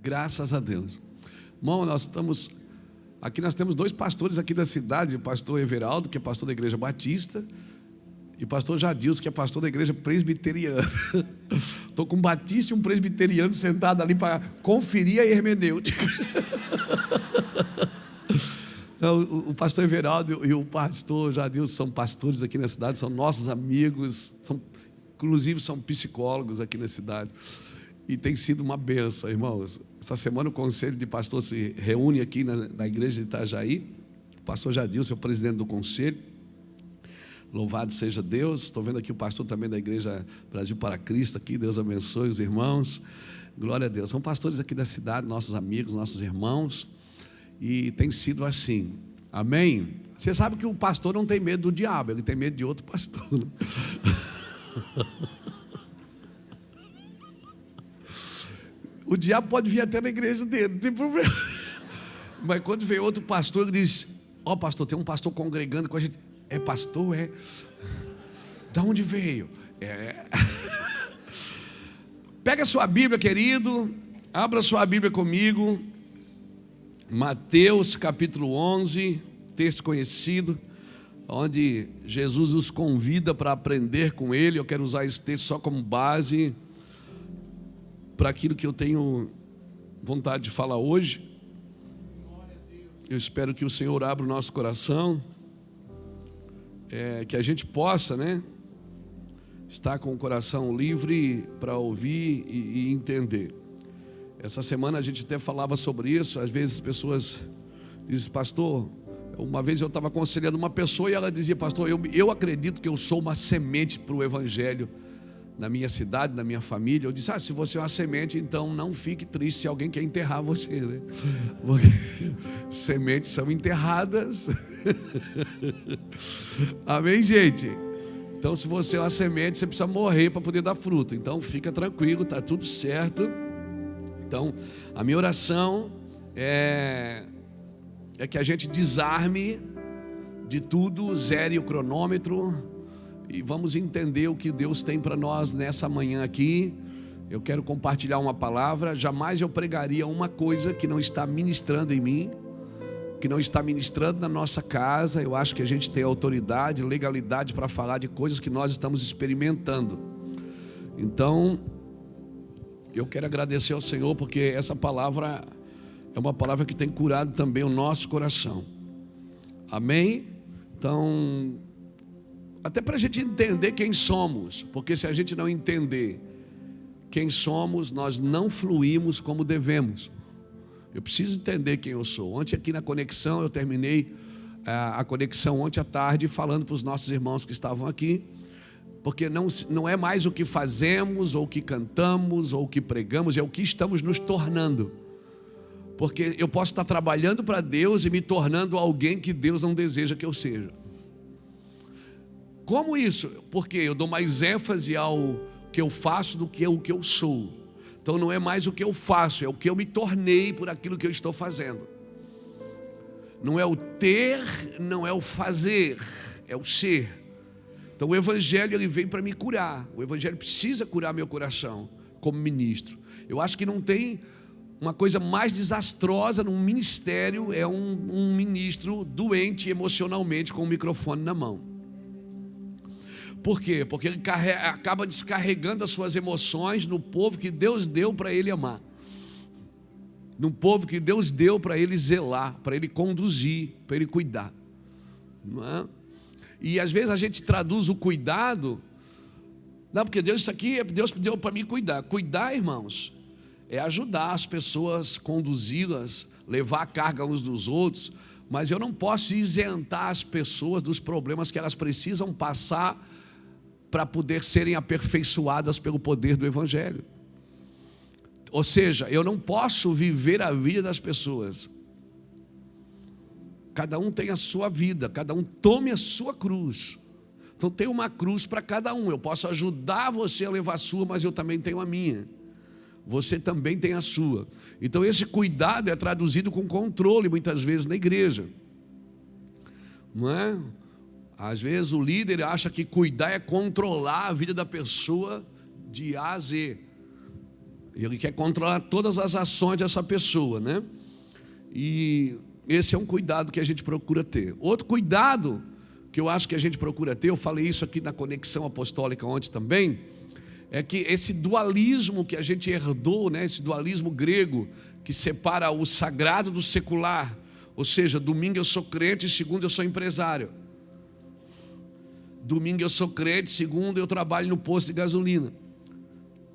Graças a Deus. Irmão, nós temos dois pastores aqui da cidade, o pastor Everaldo, que é pastor da Igreja Batista, e o pastor Jadilson, que é pastor da Igreja Presbiteriana. Estou com um batista e um presbiteriano sentado ali para conferir a hermenêutica. Então, o pastor Everaldo e o pastor Jadilson são pastores aqui na cidade, são nossos amigos, inclusive são psicólogos aqui na cidade. E tem sido uma benção, irmãos. Essa semana o conselho de pastor se reúne aqui na igreja de Itajaí. O pastor Jadilson é o presidente do conselho. Louvado seja Deus. Estou vendo aqui o pastor também da igreja Brasil para Cristo aqui. Deus abençoe os irmãos. Glória a Deus. São pastores aqui da cidade, nossos amigos, nossos irmãos. E tem sido assim. Amém? Você sabe que o pastor não tem medo do diabo, ele tem medo de outro pastor. O diabo pode vir até na igreja dele, não tem problema. Mas quando vem outro pastor, ele diz: ó, pastor, tem um pastor congregando com a gente. É pastor, é? De onde veio? É. Pega a sua Bíblia, querido. Abra sua Bíblia comigo. Mateus capítulo 11, texto conhecido, onde Jesus nos convida para aprender com Ele. Eu quero usar esse texto só como base para aquilo que eu tenho vontade de falar hoje. Eu espero que o Senhor abra o nosso coração, que a gente possa, estar com o coração livre para ouvir e entender. Essa semana a gente até falava sobre isso. Às vezes as pessoas dizem: pastor, uma vez eu estava aconselhando uma pessoa e ela dizia: pastor, eu acredito que eu sou uma semente para o evangelho na minha cidade, na minha família. Eu disse: se você é uma semente, então não fique triste se alguém quer enterrar você, Porque sementes são enterradas. Amém, gente? Então, se você é uma semente, você precisa morrer para poder dar fruto. Então, fica tranquilo, está tudo certo. Então, a minha oração é que a gente desarme de tudo, zere o cronômetro e vamos entender o que Deus tem para nós nessa manhã aqui. Eu quero compartilhar uma palavra. Jamais eu pregaria uma coisa que não está ministrando em mim, que não está ministrando na nossa casa. Eu acho que a gente tem autoridade, legalidade para falar de coisas que nós estamos experimentando. Então, eu quero agradecer ao Senhor, porque essa palavra é uma palavra que tem curado também o nosso coração. Amém? Então, até para a gente entender quem somos, porque se a gente não entender quem somos, nós não fluímos como devemos. Eu preciso entender quem eu sou. Ontem aqui na conexão, eu terminei a conexão ontem à tarde falando para os nossos irmãos que estavam aqui, porque não é mais o que fazemos, ou o que cantamos, ou o que pregamos, é o que estamos nos tornando. Porque eu posso estar trabalhando para Deus e me tornando alguém que Deus não deseja que eu seja. Como isso? Porque eu dou mais ênfase ao que eu faço do que o que eu sou. Então não é mais o que eu faço, é o que eu me tornei por aquilo que eu estou fazendo. Não é o ter, não é o fazer, é o ser. Então o Evangelho ele vem para me curar. O Evangelho precisa curar meu coração como ministro. Eu acho que não tem uma coisa mais desastrosa num ministério, é um ministro doente emocionalmente com o microfone na mão. Por quê? Porque ele acaba descarregando as suas emoções no povo que Deus deu para ele amar, no povo que Deus deu para ele zelar, para ele conduzir, para ele cuidar, não é? E às vezes a gente traduz o cuidado, não, porque Deus, isso aqui Deus deu para mim cuidar. Cuidar, irmãos, é ajudar as pessoas, conduzi-las, levar a carga uns dos outros, mas eu não posso isentar as pessoas dos problemas que elas precisam passar para poder serem aperfeiçoadas pelo poder do Evangelho. Ou seja, eu não posso viver a vida das pessoas. Cada um tem a sua vida, cada um tome a sua cruz. Então tem uma cruz para cada um. Eu posso ajudar você a levar a sua, mas eu também tenho a minha. Você também tem a sua. Então esse cuidado é traduzido com controle muitas vezes na igreja, não é? Às vezes o líder acha que cuidar é controlar a vida da pessoa de A a Z. Ele quer controlar todas as ações dessa pessoa, né? E esse é um cuidado que a gente procura ter. Outro cuidado que eu acho que a gente procura ter, eu falei isso aqui na Conexão Apostólica ontem também, é que esse dualismo que a gente herdou, né? Esse dualismo grego que separa o sagrado do secular, ou seja, domingo eu sou crente, segunda eu sou empresário. Domingo eu sou crente, segunda eu trabalho no posto de gasolina.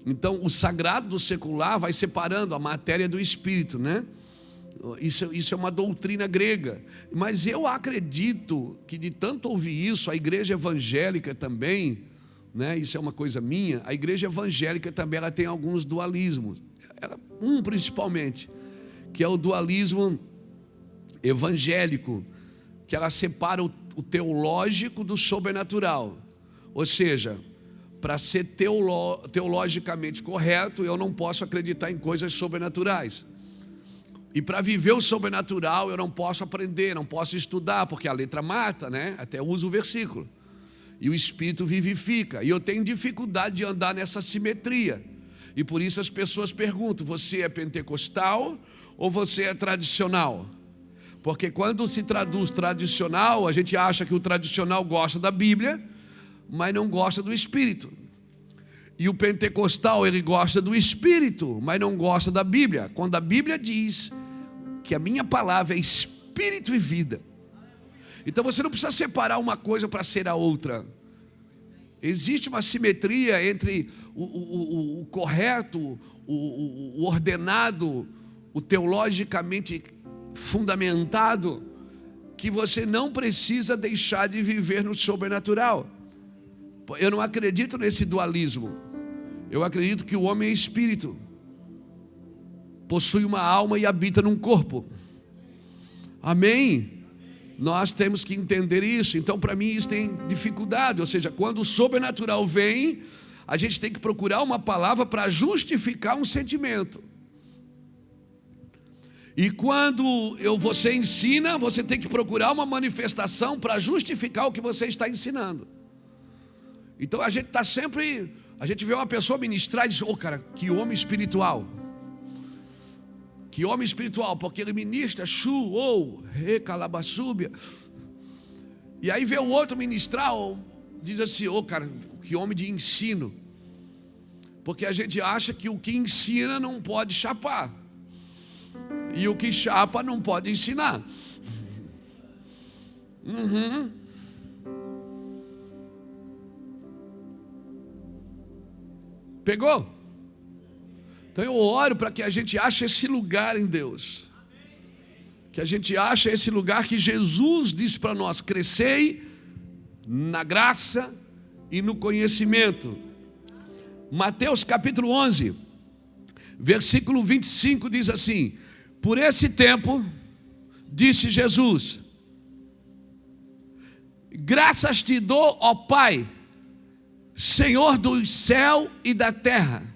Então, o sagrado do secular vai separando a matéria do espírito, né? Isso é uma doutrina grega. Mas eu acredito que de tanto ouvir isso, a igreja evangélica também, né? Isso é uma coisa minha, a igreja evangélica também ela tem alguns dualismos. Um principalmente, que é o dualismo evangélico, que ela separa o teológico do sobrenatural. Ou seja, para ser teologicamente correto, eu não posso acreditar em coisas sobrenaturais. E para viver o sobrenatural, eu não posso aprender, não posso estudar, porque a letra mata, né? Até usa o versículo. E o Espírito vivifica. E eu tenho dificuldade de andar nessa simetria. E por isso as pessoas perguntam, você é pentecostal ou você é tradicional? Porque quando se traduz tradicional, a gente acha que o tradicional gosta da Bíblia, mas não gosta do Espírito. E o pentecostal, ele gosta do Espírito, mas não gosta da Bíblia. Quando a Bíblia diz que a minha palavra é Espírito e vida. Então você não precisa separar uma coisa para ser a outra. Existe uma simetria entre o correto, o ordenado, o teologicamente fundamentado, que você não precisa deixar de viver no sobrenatural. Eu não acredito nesse dualismo. Eu acredito que o homem é espírito, possui uma alma e habita num corpo. Amém? Nós temos que entender isso. Então para mim isso tem dificuldade. Ou seja, quando o sobrenatural vem, a gente tem que procurar uma palavra para justificar um sentimento. E quando você ensina, você tem que procurar uma manifestação para justificar o que você está ensinando. Então a gente está sempre, a gente vê uma pessoa ministrar e diz, cara, que homem espiritual. Que homem espiritual, porque ele ministra, recalabaçúbia. E aí vê o outro ministrar, diz assim, cara, que homem de ensino. Porque a gente acha que o que ensina não pode chapar. E o que chapa não pode ensinar. Pegou? Então eu oro para que a gente ache esse lugar em Deus. Que a gente ache esse lugar que Jesus diz para nós, crescei na graça e no conhecimento. Mateus capítulo 11, versículo 25 diz assim, por esse tempo, disse Jesus, graças te dou, ó Pai, Senhor do céu e da terra,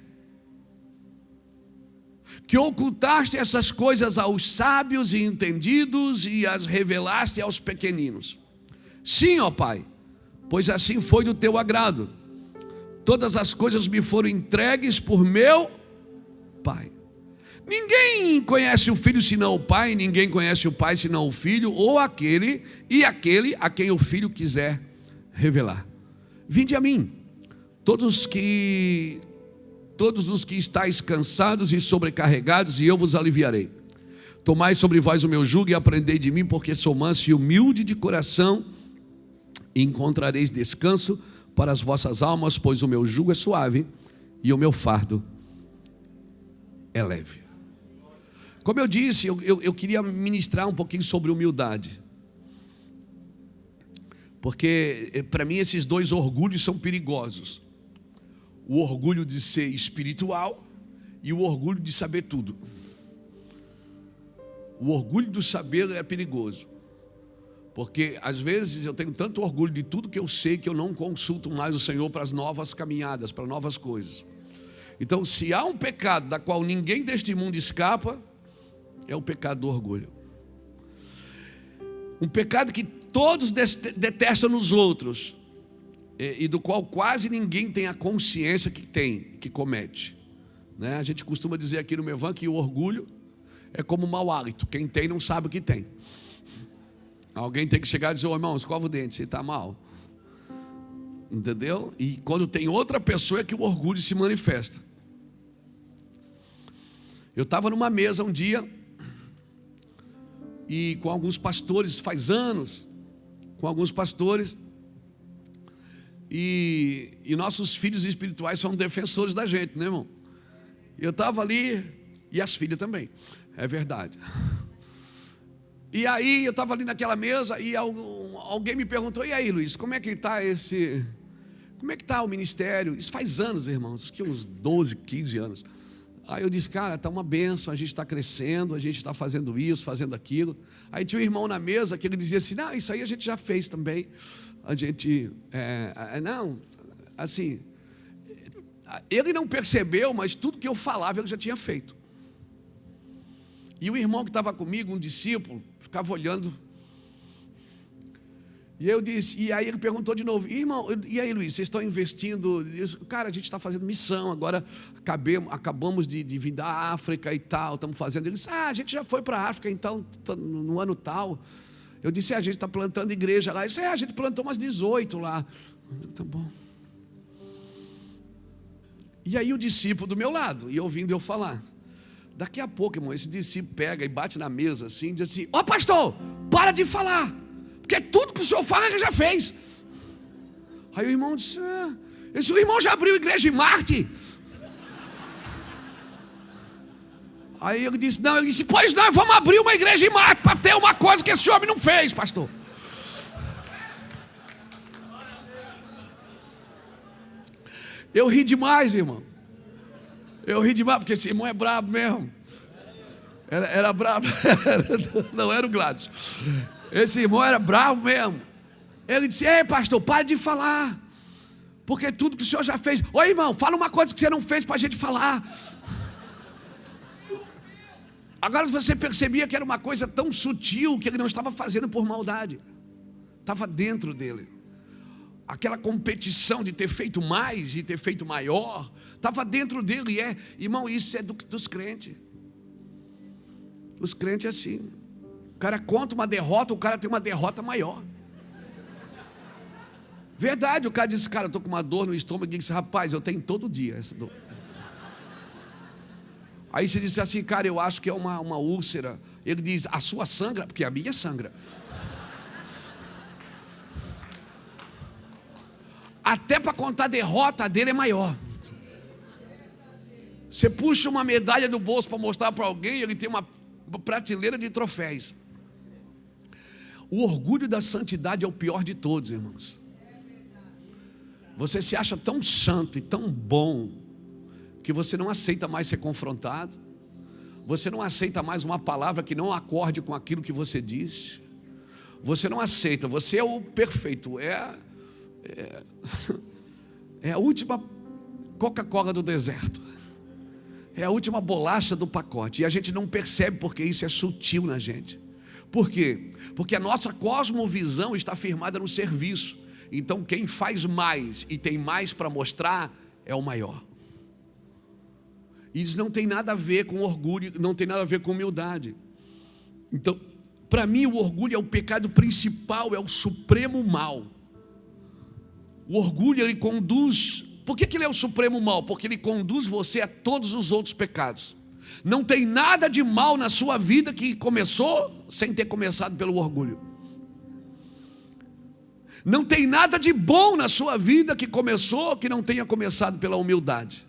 que ocultaste essas coisas aos sábios e entendidos e as revelaste aos pequeninos. Sim, ó Pai, pois assim foi do teu agrado. Todas as coisas me foram entregues por meu Pai. Ninguém conhece o Filho senão o Pai, ninguém conhece o Pai senão o Filho, ou aquele a quem o Filho quiser revelar. Vinde a mim, todos os que estáis cansados e sobrecarregados, e eu vos aliviarei. Tomai sobre vós o meu jugo e aprendei de mim, porque sou manso e humilde de coração, e encontrareis descanso para as vossas almas, pois o meu jugo é suave e o meu fardo é leve. Como eu disse, eu queria ministrar um pouquinho sobre humildade, porque para mim esses dois orgulhos são perigosos. O orgulho de ser espiritual e o orgulho de saber tudo. O orgulho do saber é perigoso, porque às vezes eu tenho tanto orgulho de tudo que eu sei que eu não consulto mais o Senhor para as novas caminhadas, para novas coisas. Então, se há um pecado da qual ninguém deste mundo escapa, é o pecado do orgulho. Um pecado que todos detestam nos outros, e do qual quase ninguém tem a consciência que comete. né? A gente costuma dizer aqui no Mevan que o orgulho é como um mau hálito. Quem tem não sabe o que tem. Alguém tem que chegar e dizer: ô irmão, escova o dente, você está mal. Entendeu? E quando tem outra pessoa é que o orgulho se manifesta. Eu estava numa mesa um dia, e com alguns pastores, faz anos, com alguns pastores, e nossos filhos espirituais são defensores da gente, né, irmão? Eu estava ali, e as filhas também, é verdade. E aí eu estava ali naquela mesa, e alguém me perguntou: e aí, Luiz, como é que está o ministério? Isso faz anos, irmãos, acho que uns 12, 15 anos. Aí eu disse: cara, está uma bênção, a gente está crescendo, a gente está fazendo isso, fazendo aquilo. Aí tinha um irmão na mesa que ele dizia assim: não, isso aí a gente já fez também. A gente, não, assim, ele não percebeu, mas tudo que eu falava ele já tinha feito. E o irmão que estava comigo, um discípulo, ficava olhando. E eu disse, e aí ele perguntou de novo: irmão, e aí, Luiz, vocês estão investindo? Cara, a gente está fazendo missão, agora acabamos de vir da África e tal, estamos fazendo. Ele disse: a gente já foi para a África, então, no ano tal. Eu disse: a gente está plantando igreja lá. Ele disse: a gente plantou umas 18 lá. Tá bom. E aí o discípulo do meu lado, e ouvindo eu falar. Daqui a pouco, irmão, esse discípulo pega e bate na mesa assim, e diz assim: ó pastor, para de falar, porque tudo que o senhor fala ele já fez. Aí o irmão disse: o irmão já abriu igreja em Marte. Aí ele disse: não, ele disse: pois nós vamos abrir uma igreja em Marte para ter uma coisa que esse homem não fez, pastor. Eu ri demais, irmão. Eu ri demais, porque esse irmão é brabo mesmo. Era brabo. Não era o Gladys. Esse irmão era bravo mesmo. Ele disse: ei, pastor, pare de falar, porque tudo que o senhor já fez. Ô irmão, fala uma coisa que você não fez para a gente falar. Agora você percebia que era uma coisa tão sutil que ele não estava fazendo por maldade. Estava dentro dele. Aquela competição de ter feito mais, de ter feito maior, estava dentro dele. Irmão, isso é dos crentes. Os crentes é assim. O cara conta uma derrota, o cara tem uma derrota maior. Verdade, o cara disse: cara, eu estou com uma dor no estômago. Ele disse: rapaz, eu tenho todo dia essa dor. Aí você disse assim: cara, eu acho que é uma úlcera. Ele diz: a sua sangra? Porque a minha sangra. Até para contar derrota, a dele é maior. Você puxa uma medalha do bolso para mostrar para alguém, ele tem uma prateleira de troféus. O orgulho da santidade é o pior de todos, irmãos. Você se acha tão santo e tão bom que você não aceita mais ser confrontado. Você não aceita mais uma palavra que não acorde com aquilo que você diz. Você não aceita, você é o perfeito. É a última Coca-Cola do deserto. É a última bolacha do pacote. E a gente não percebe porque isso é sutil na gente. Por quê? Porque a nossa cosmovisão está firmada no serviço. Então quem faz mais e tem mais para mostrar é o maior. Isso não tem nada a ver com orgulho, não tem nada a ver com humildade. Então, para mim, o orgulho é o pecado principal, é o supremo mal. O orgulho, ele conduz. Por que ele é o supremo mal? Porque ele conduz você a todos os outros pecados. Não tem nada de mal na sua vida que começou sem ter começado pelo orgulho. Não tem nada de bom na sua vida que começou que não tenha começado pela humildade.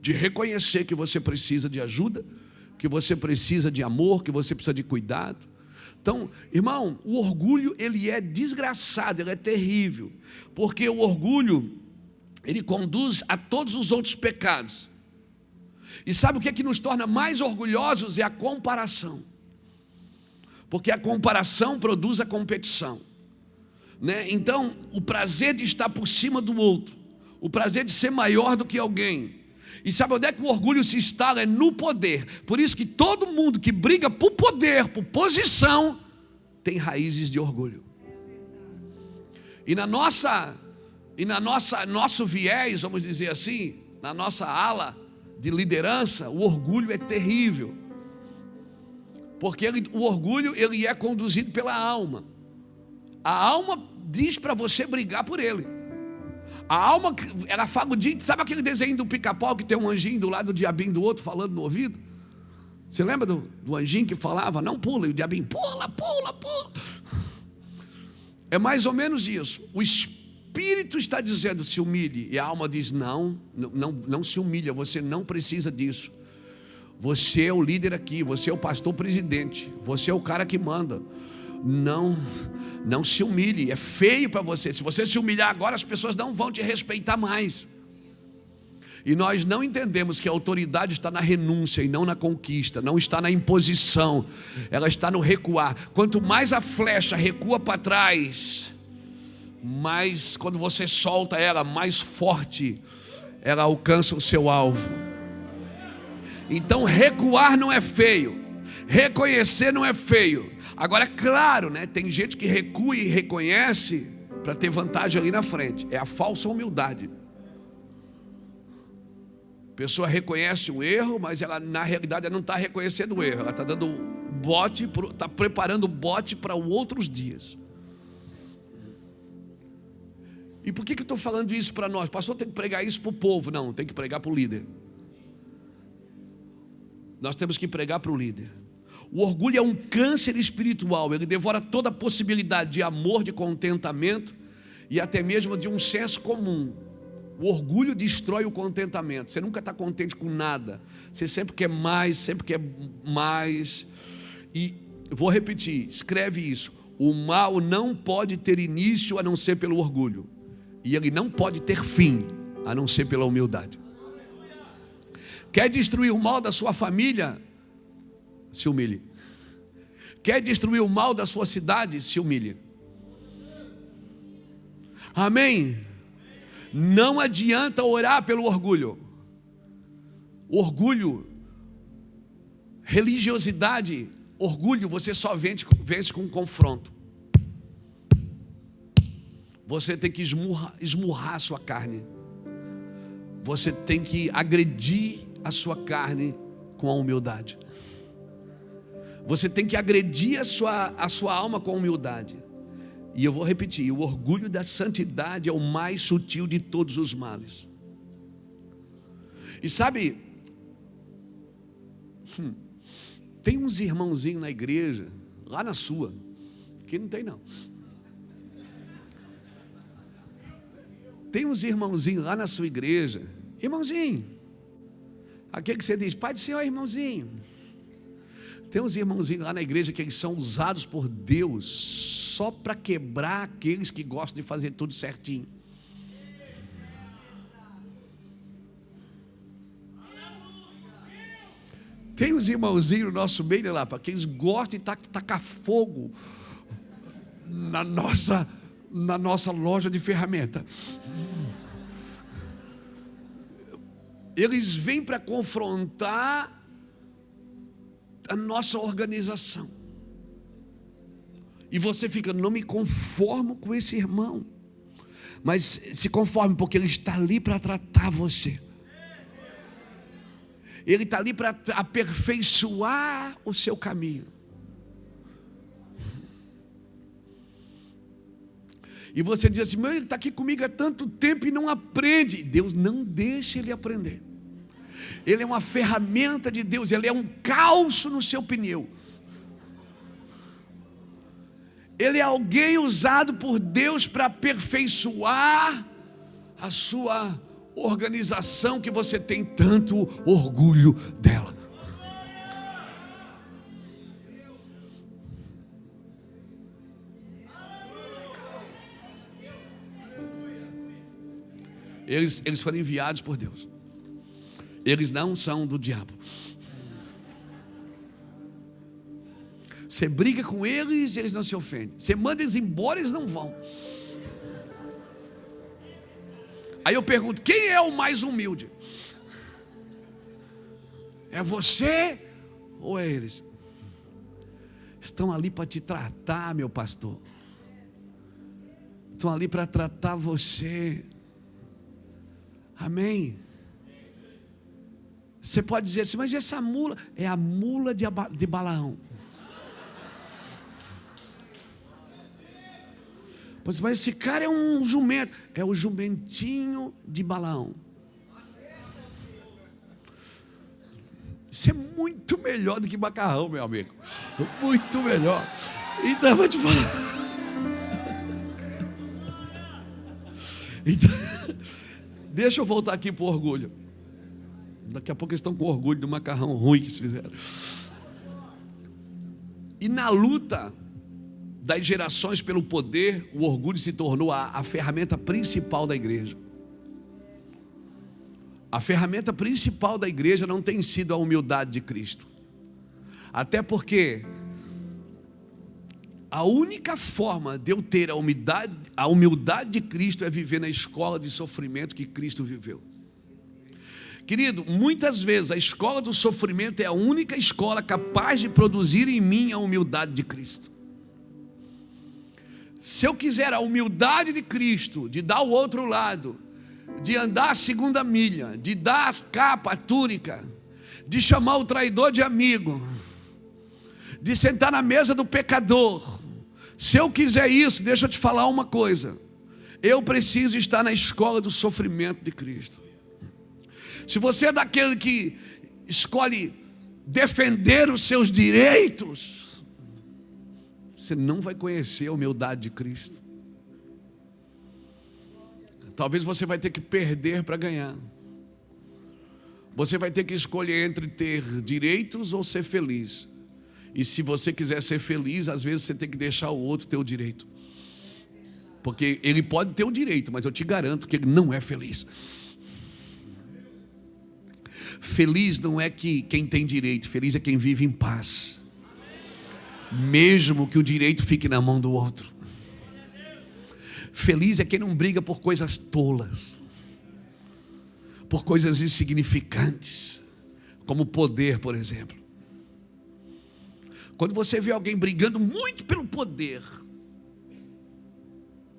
De reconhecer que você precisa de ajuda, que você precisa de amor, que você precisa de cuidado. Então, irmão, o orgulho, ele é desgraçado, ele é terrível. Porque o orgulho, ele conduz a todos os outros pecados. E sabe o que é que nos torna mais orgulhosos? É a comparação. Porque a comparação produz a competição, né? Então, o prazer de estar por cima do outro, o prazer de ser maior do que alguém. E sabe onde é que o orgulho se instala? É no poder. Por isso que todo mundo que briga por poder, por posição, tem raízes de orgulho. E nosso viés, vamos dizer assim, na nossa ala de liderança, o orgulho é terrível. Porque o orgulho, ele é conduzido pela alma. A alma diz para você brigar por ele. A alma, ela fala o dia, sabe aquele desenho do Pica-Pau que tem um anjinho do lado, do diabinho do outro falando no ouvido? Você lembra do anjinho que falava, não pula, e o diabinho, pula, pula, pula. É mais ou menos isso. O espírito está dizendo, se humilhe, e a alma diz, não se humilha, você não precisa disso. Você é o líder aqui, você é o pastor presidente, você é o cara que manda. Não se humilhe, é feio para você. Se você se humilhar agora, as pessoas não vão te respeitar mais. E nós não entendemos que a autoridade está na renúncia e não na conquista, não está na imposição, ela está no recuar. Quanto mais a flecha recua para trás, mais quando você solta ela, mais forte ela alcança o seu alvo. Então recuar não é feio, reconhecer não é feio. Agora é claro, né? Tem gente que recua e reconhece para ter vantagem ali na frente. É a falsa humildade. A pessoa reconhece o erro, mas ela na realidade ela não está reconhecendo o erro. Ela está dando bote, está preparando o bote para outros dias. E por que eu estou falando isso para nós? Pastor, tem que pregar isso para o povo. Não, tem que pregar para o líder. Nós temos que pregar para o líder. O orgulho é um câncer espiritual. Ele devora toda a possibilidade de amor, de contentamento e até mesmo de um senso comum. O orgulho destrói o contentamento. Você nunca está contente com nada. Você sempre quer mais, sempre quer mais. E vou repetir, escreve isso. O mal não pode ter início a não ser pelo orgulho. E ele não pode ter fim a não ser pela humildade. Quer destruir o mal da sua família? Se humilhe. Quer destruir o mal da sua cidade? Se humilhe. Amém? Não adianta orar pelo orgulho. Orgulho, religiosidade, orgulho você só vence com confronto. Você tem que esmurrar a sua carne. Você tem que agredir a sua carne com a humildade. Você tem que agredir a sua alma com a humildade. E eu vou repetir, o orgulho da santidade é o mais sutil de todos os males. E sabe, tem uns irmãozinhos na igreja, lá na sua, aqui não tem não. Tem uns irmãozinhos lá na sua igreja, irmãozinho, aquele que você diz, Pai do Senhor, irmãozinho. Tem uns irmãozinhos lá na igreja que eles são usados por Deus só para quebrar aqueles que gostam de fazer tudo certinho. Tem uns irmãozinhos no nosso meio lá, para que eles gostam de tacar fogo na nossa loja de ferramenta. Eles vêm para confrontar a nossa organização. E você fica, não me conformo com esse irmão. Mas se conforme, porque ele está ali para tratar você. Ele está ali para aperfeiçoar o seu caminho. E você diz assim, mas ele está aqui comigo há tanto tempo e não aprende. Deus não deixa ele aprender. Ele é uma ferramenta de Deus, ele é um calço no seu pneu. Ele é alguém usado por Deus para aperfeiçoar a sua organização que você tem tanto orgulho dela. Eles foram enviados por Deus. Eles não são do diabo. Você briga com eles e eles não se ofendem. Você manda eles embora, eles não vão. Aí eu pergunto, quem é o mais humilde? É você ou é eles? Estão ali para te tratar, meu pastor. Estão ali para tratar você. Amém? Você pode dizer assim, mas essa mula? É a mula de Balaão. Pois, mas esse cara é um jumento. É o jumentinho de Balaão. Isso é muito melhor do que macarrão, meu amigo. Muito melhor. Então eu vou te falar. Então, deixa eu voltar aqui para o orgulho. Daqui a pouco eles estão com orgulho do macarrão ruim que se fizeram. E na luta das gerações pelo poder, o orgulho se tornou a ferramenta principal da igreja. A ferramenta principal da igreja não tem sido a humildade de Cristo. Até porque a única forma de eu ter a humildade de Cristo é viver na escola de sofrimento que Cristo viveu. Querido, muitas vezes a escola do sofrimento é a única escola capaz de produzir em mim a humildade de Cristo. Se eu quiser a humildade de Cristo, de dar o outro lado, de andar a segunda milha, de dar a capa, a túnica, de chamar o traidor de amigo, de sentar na mesa do pecador, se eu quiser isso, deixa eu te falar uma coisa, eu preciso estar na escola do sofrimento de Cristo. Se você é daquele que escolhe defender os seus direitos, você não vai conhecer a humildade de Cristo. Talvez você vai ter que perder para ganhar. Você vai ter que escolher entre ter direitos ou ser feliz. E se você quiser ser feliz, às vezes você tem que deixar o outro ter o direito. Porque ele pode ter o direito, mas eu te garanto que ele não é feliz. Feliz não é quem tem direito, feliz é quem vive em paz, mesmo que o direito fique na mão do outro. Feliz é quem não briga por coisas tolas, por coisas insignificantes, como poder, por exemplo. Quando você vê alguém brigando muito pelo poder,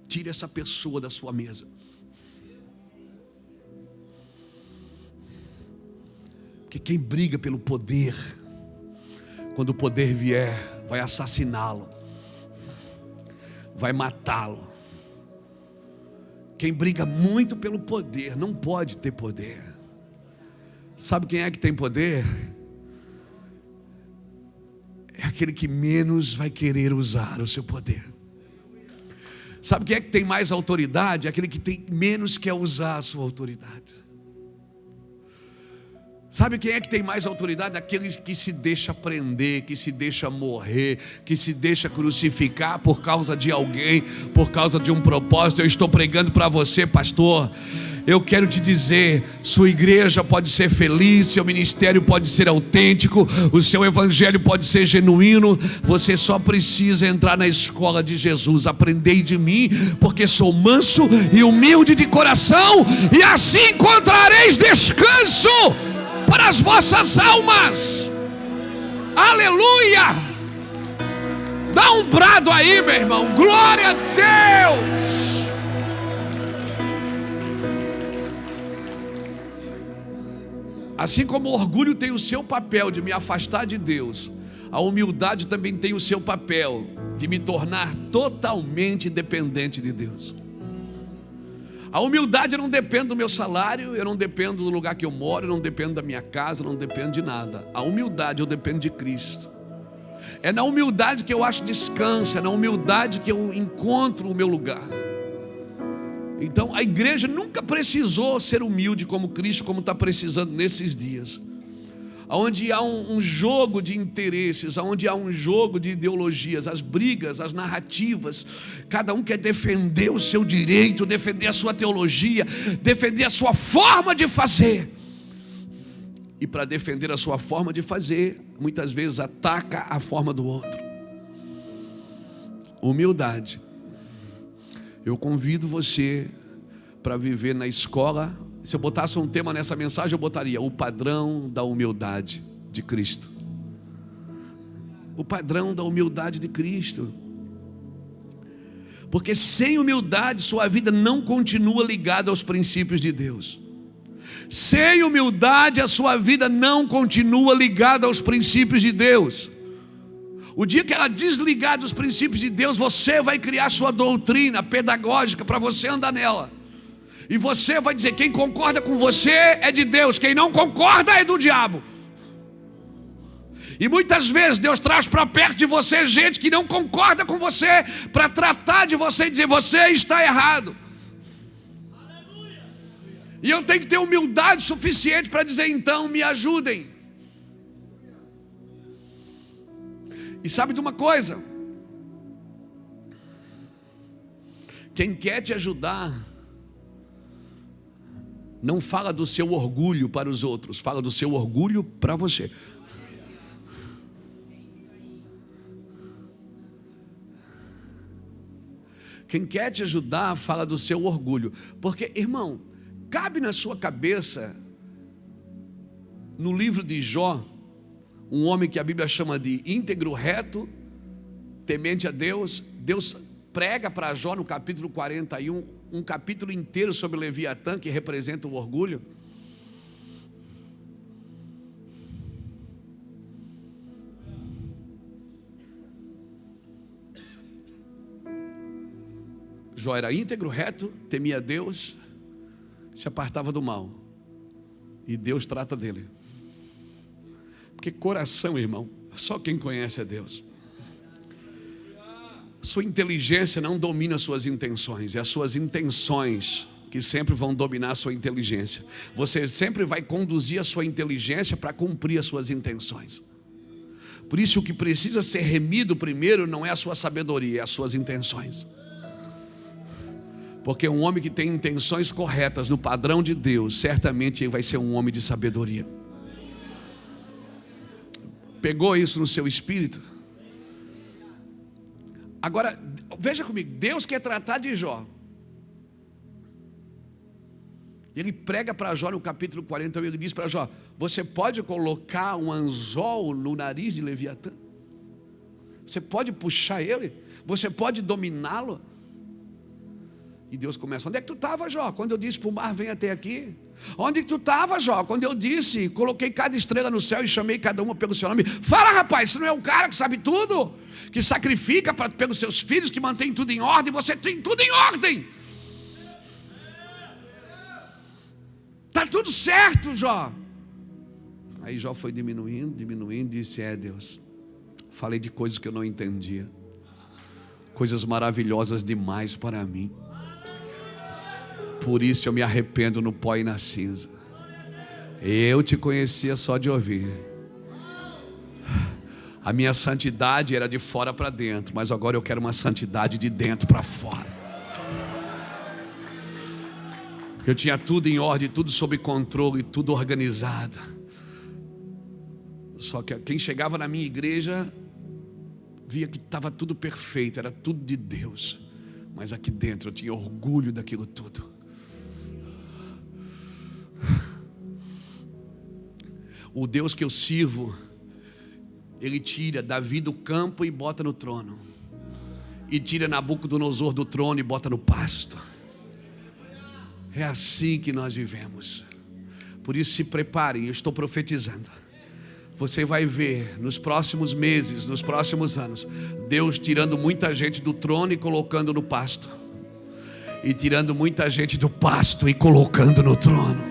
tire essa pessoa da sua mesa. Porque quem briga pelo poder, quando o poder vier, vai assassiná-lo, vai matá-lo. Quem briga muito pelo poder não pode ter poder. Sabe quem é que tem poder? É aquele que menos vai querer usar o seu poder. Sabe quem é que tem mais autoridade? É aquele que tem menos quer usar a sua autoridade. Sabe quem é que tem mais autoridade? Aqueles que se deixa prender, que se deixa morrer, que se deixa crucificar por causa de alguém, por causa de um propósito. Eu estou pregando para você, pastor. Eu quero te dizer, sua igreja pode ser feliz, seu ministério pode ser autêntico, o seu evangelho pode ser genuíno. Você só precisa entrar na escola de Jesus. Aprendei de mim, porque sou manso e humilde de coração, e assim encontrareis descanso para as vossas almas. Aleluia! Dá um brado aí, meu irmão. Glória a Deus! Assim como o orgulho tem o seu papel de me afastar de Deus, a humildade também tem o seu papel de me tornar totalmente dependente de Deus. A humildade não depende do meu salário, eu não dependo do lugar que eu moro, eu não dependo da minha casa, eu não dependo de nada. A humildade eu dependo de Cristo. É na humildade que eu acho descanso, é na humildade que eu encontro o meu lugar. Então a igreja nunca precisou ser humilde como Cristo, como está precisando nesses dias, onde há um jogo de interesses, onde há um jogo de ideologias, as brigas, as narrativas. Cada um quer defender o seu direito, defender a sua teologia, defender a sua forma de fazer. E para defender a sua forma de fazer, muitas vezes ataca a forma do outro. Humildade. Eu convido você para viver na escola. Se eu botasse um tema nessa mensagem, eu botaria o padrão da humildade de Cristo. O padrão da humildade de Cristo. Porque sem humildade sua vida não continua ligada aos princípios de Deus. Sem humildade, a sua vida não continua ligada aos princípios de Deus. O dia que ela desligar dos princípios de Deus, você vai criar sua doutrina pedagógica para você andar nela. E você vai dizer: quem concorda com você é de Deus, quem não concorda é do diabo. E muitas vezes Deus traz para perto de você gente que não concorda com você, para tratar de você e dizer: você está errado. E eu tenho que ter humildade suficiente para dizer: então me ajudem. E sabe de uma coisa? Quem quer te ajudar não fala do seu orgulho para os outros, fala do seu orgulho para você. Quem quer te ajudar fala do seu orgulho. Porque, irmão, cabe na sua cabeça, no livro de Jó, um homem que a Bíblia chama de íntegro, reto, temente a Deus. Deus prega para Jó no capítulo 41, um capítulo inteiro sobre Leviatã, que representa o orgulho. Jó era íntegro, reto, temia a Deus, se apartava do mal. E Deus trata dele. Porque coração, irmão, só quem conhece é Deus. Sua inteligência não domina suas intenções, é as suas intenções que sempre vão dominar a sua inteligência. Você sempre vai conduzir a sua inteligência para cumprir as suas intenções. Por isso o que precisa ser remido primeiro não é a sua sabedoria, é as suas intenções. Porque um homem que tem intenções corretas no padrão de Deus, certamente ele vai ser um homem de sabedoria. Pegou isso no seu espírito? Agora, veja comigo, Deus quer tratar de Jó. Ele prega para Jó no capítulo 41, ele diz para Jó: você pode colocar um anzol no nariz de Leviatã? Você pode puxar ele? Você pode dominá-lo? E Deus começa: onde é que tu estava, Jó? Quando eu disse para o mar: vem até aqui. Onde é que tu estava, Jó? Quando eu disse: coloquei cada estrela no céu e chamei cada uma pelo seu nome. Fala, rapaz, você não é o cara que sabe tudo? Que sacrifica pelos seus filhos, que mantém tudo em ordem? Você tem tudo em ordem. Está tudo certo, Jó. Aí Jó foi diminuindo, e disse: é, Deus, falei de coisas que eu não entendia, coisas maravilhosas demais para mim. Por isso eu me arrependo no pó e na cinza. Eu te conhecia só de ouvir. A minha santidade era de fora para dentro, mas agora eu quero uma santidade de dentro para fora. Eu tinha tudo em ordem, tudo sob controle, tudo organizado. Só que quem chegava na minha igreja via que estava tudo perfeito, era tudo de Deus. Mas aqui dentro eu tinha orgulho daquilo tudo. O Deus que eu sirvo, Ele tira Davi do campo e bota no trono, e tira Nabucodonosor do trono e bota no pasto. É assim que nós vivemos. Por isso se preparem, eu estou profetizando. Você vai ver nos próximos meses, nos próximos anos, Deus tirando muita gente do trono e colocando no pasto, e tirando muita gente do pasto e colocando no trono.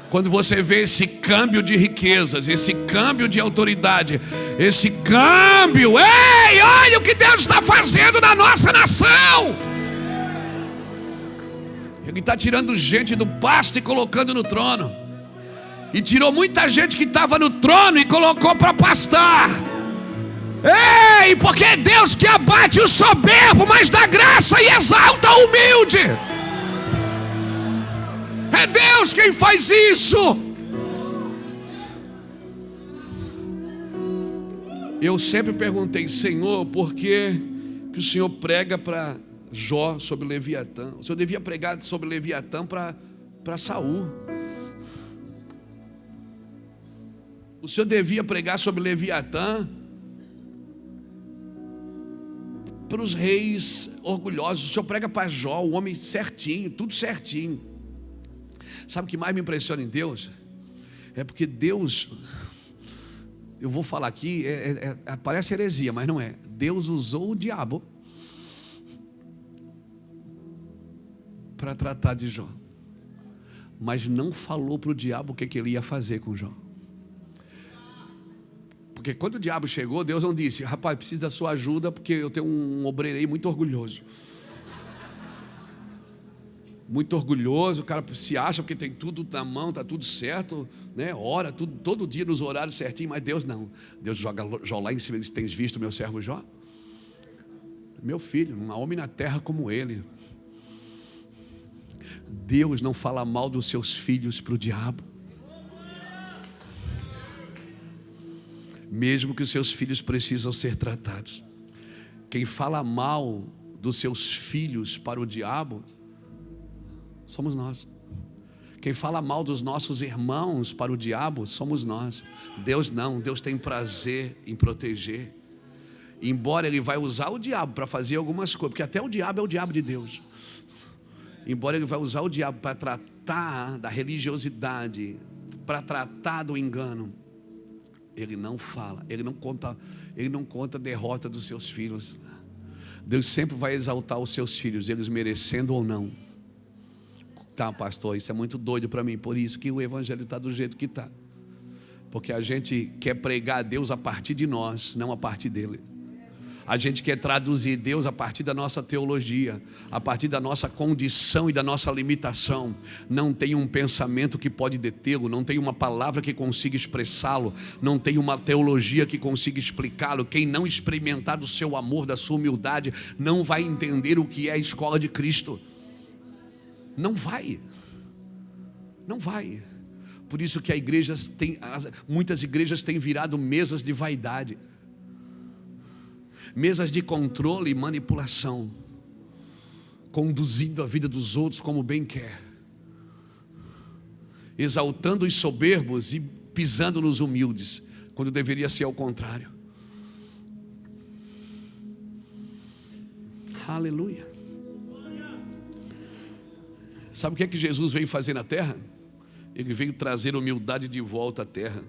Quando você vê esse câmbio de riquezas, esse câmbio de autoridade, esse câmbio, ei, olha o que Deus está fazendo na nossa nação. Ele está tirando gente do pasto e colocando no trono. E tirou muita gente que estava no trono e colocou para pastar. Ei, porque é Deus que abate o soberbo, mas dá graça e exalta o humilde. É Deus quem faz isso. Eu sempre perguntei: Senhor, por que o Senhor prega para Jó sobre Leviatã? O Senhor devia pregar sobre Leviatã para Saul. O Senhor devia pregar sobre Leviatã para os reis orgulhosos. O Senhor prega para Jó, o homem certinho, tudo certinho. Sabe o que mais me impressiona em Deus? É porque Deus, eu vou falar aqui, parece heresia, mas não é. Deus usou o diabo para tratar de Jó, mas não falou para o diabo o que ele ia fazer com Jó. Porque quando o diabo chegou, Deus não disse: rapaz, preciso da sua ajuda, porque eu tenho um obreiro aí muito orgulhoso. Muito orgulhoso, o cara se acha porque tem tudo na mão, está tudo certo, né? Ora tudo, todo dia nos horários certinho, mas Deus não. Deus joga Jó lá em cima e diz: tens visto meu servo Jó? Meu filho, um homem na terra como ele. Deus não fala mal dos seus filhos para o diabo. Mesmo que os seus filhos precisam ser tratados. Quem fala mal dos seus filhos para o diabo somos nós. Quem fala mal dos nossos irmãos para o diabo somos nós. Deus não, Deus tem prazer em proteger. Embora Ele vai usar o diabo para fazer algumas coisas, porque até o diabo é o diabo de Deus. Embora Ele vai usar o diabo para tratar da religiosidade, para tratar do engano, Ele não fala, Ele não conta a derrota dos seus filhos. Deus sempre vai exaltar os seus filhos, eles merecendo ou não. Tá, pastor, isso é muito doido para mim. Por isso que o evangelho está do jeito que está. Porque a gente quer pregar a Deus a partir de nós, não a partir dele. A gente quer traduzir Deus a partir da nossa teologia, a partir da nossa condição e da nossa limitação. Não tem um pensamento que pode detê-lo, não tem uma palavra que consiga expressá-lo, não tem uma teologia que consiga explicá-lo. Quem não experimentar do seu amor, da sua humildade, não vai entender o que é a escola de Cristo. Não vai. Não vai. Por isso que muitas igrejas têm virado mesas de vaidade, mesas de controle e manipulação, conduzindo a vida dos outros como bem quer, exaltando os soberbos e pisando nos humildes, quando deveria ser ao contrário. Aleluia. Sabe o que é que Jesus veio fazer na terra? Ele veio trazer humildade de volta à terra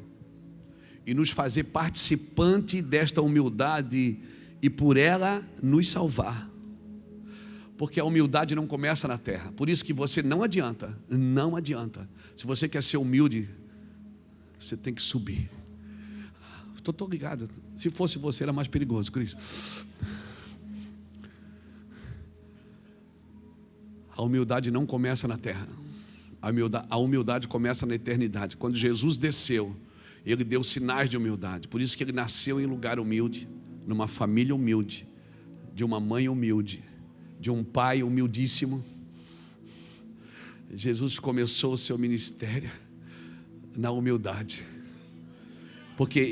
e nos fazer participante desta humildade e por ela nos salvar. Porque a humildade não começa na terra. Por isso que você não adianta. Se você quer ser humilde, você tem que subir. Estou ligado. Se fosse você, era mais perigoso, Cristo. A humildade não começa na terra. A humildade começa na eternidade. Quando Jesus desceu, Ele deu sinais de humildade. Por isso que Ele nasceu em lugar humilde, numa família humilde, de uma mãe humilde, de um pai humildíssimo. Jesus começou o seu ministério na humildade. Porque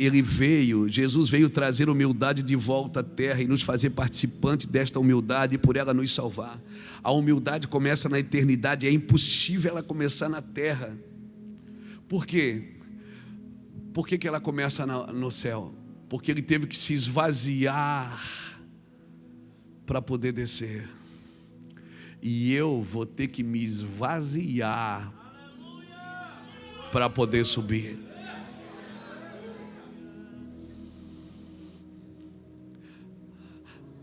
Jesus veio trazer humildade de volta à terra e nos fazer participante desta humildade e por ela nos salvar. A humildade começa na eternidade, é impossível ela começar na terra. Por quê? Por que ela começa no céu? Porque Ele teve que se esvaziar para poder descer. E eu vou ter que me esvaziar para poder subir.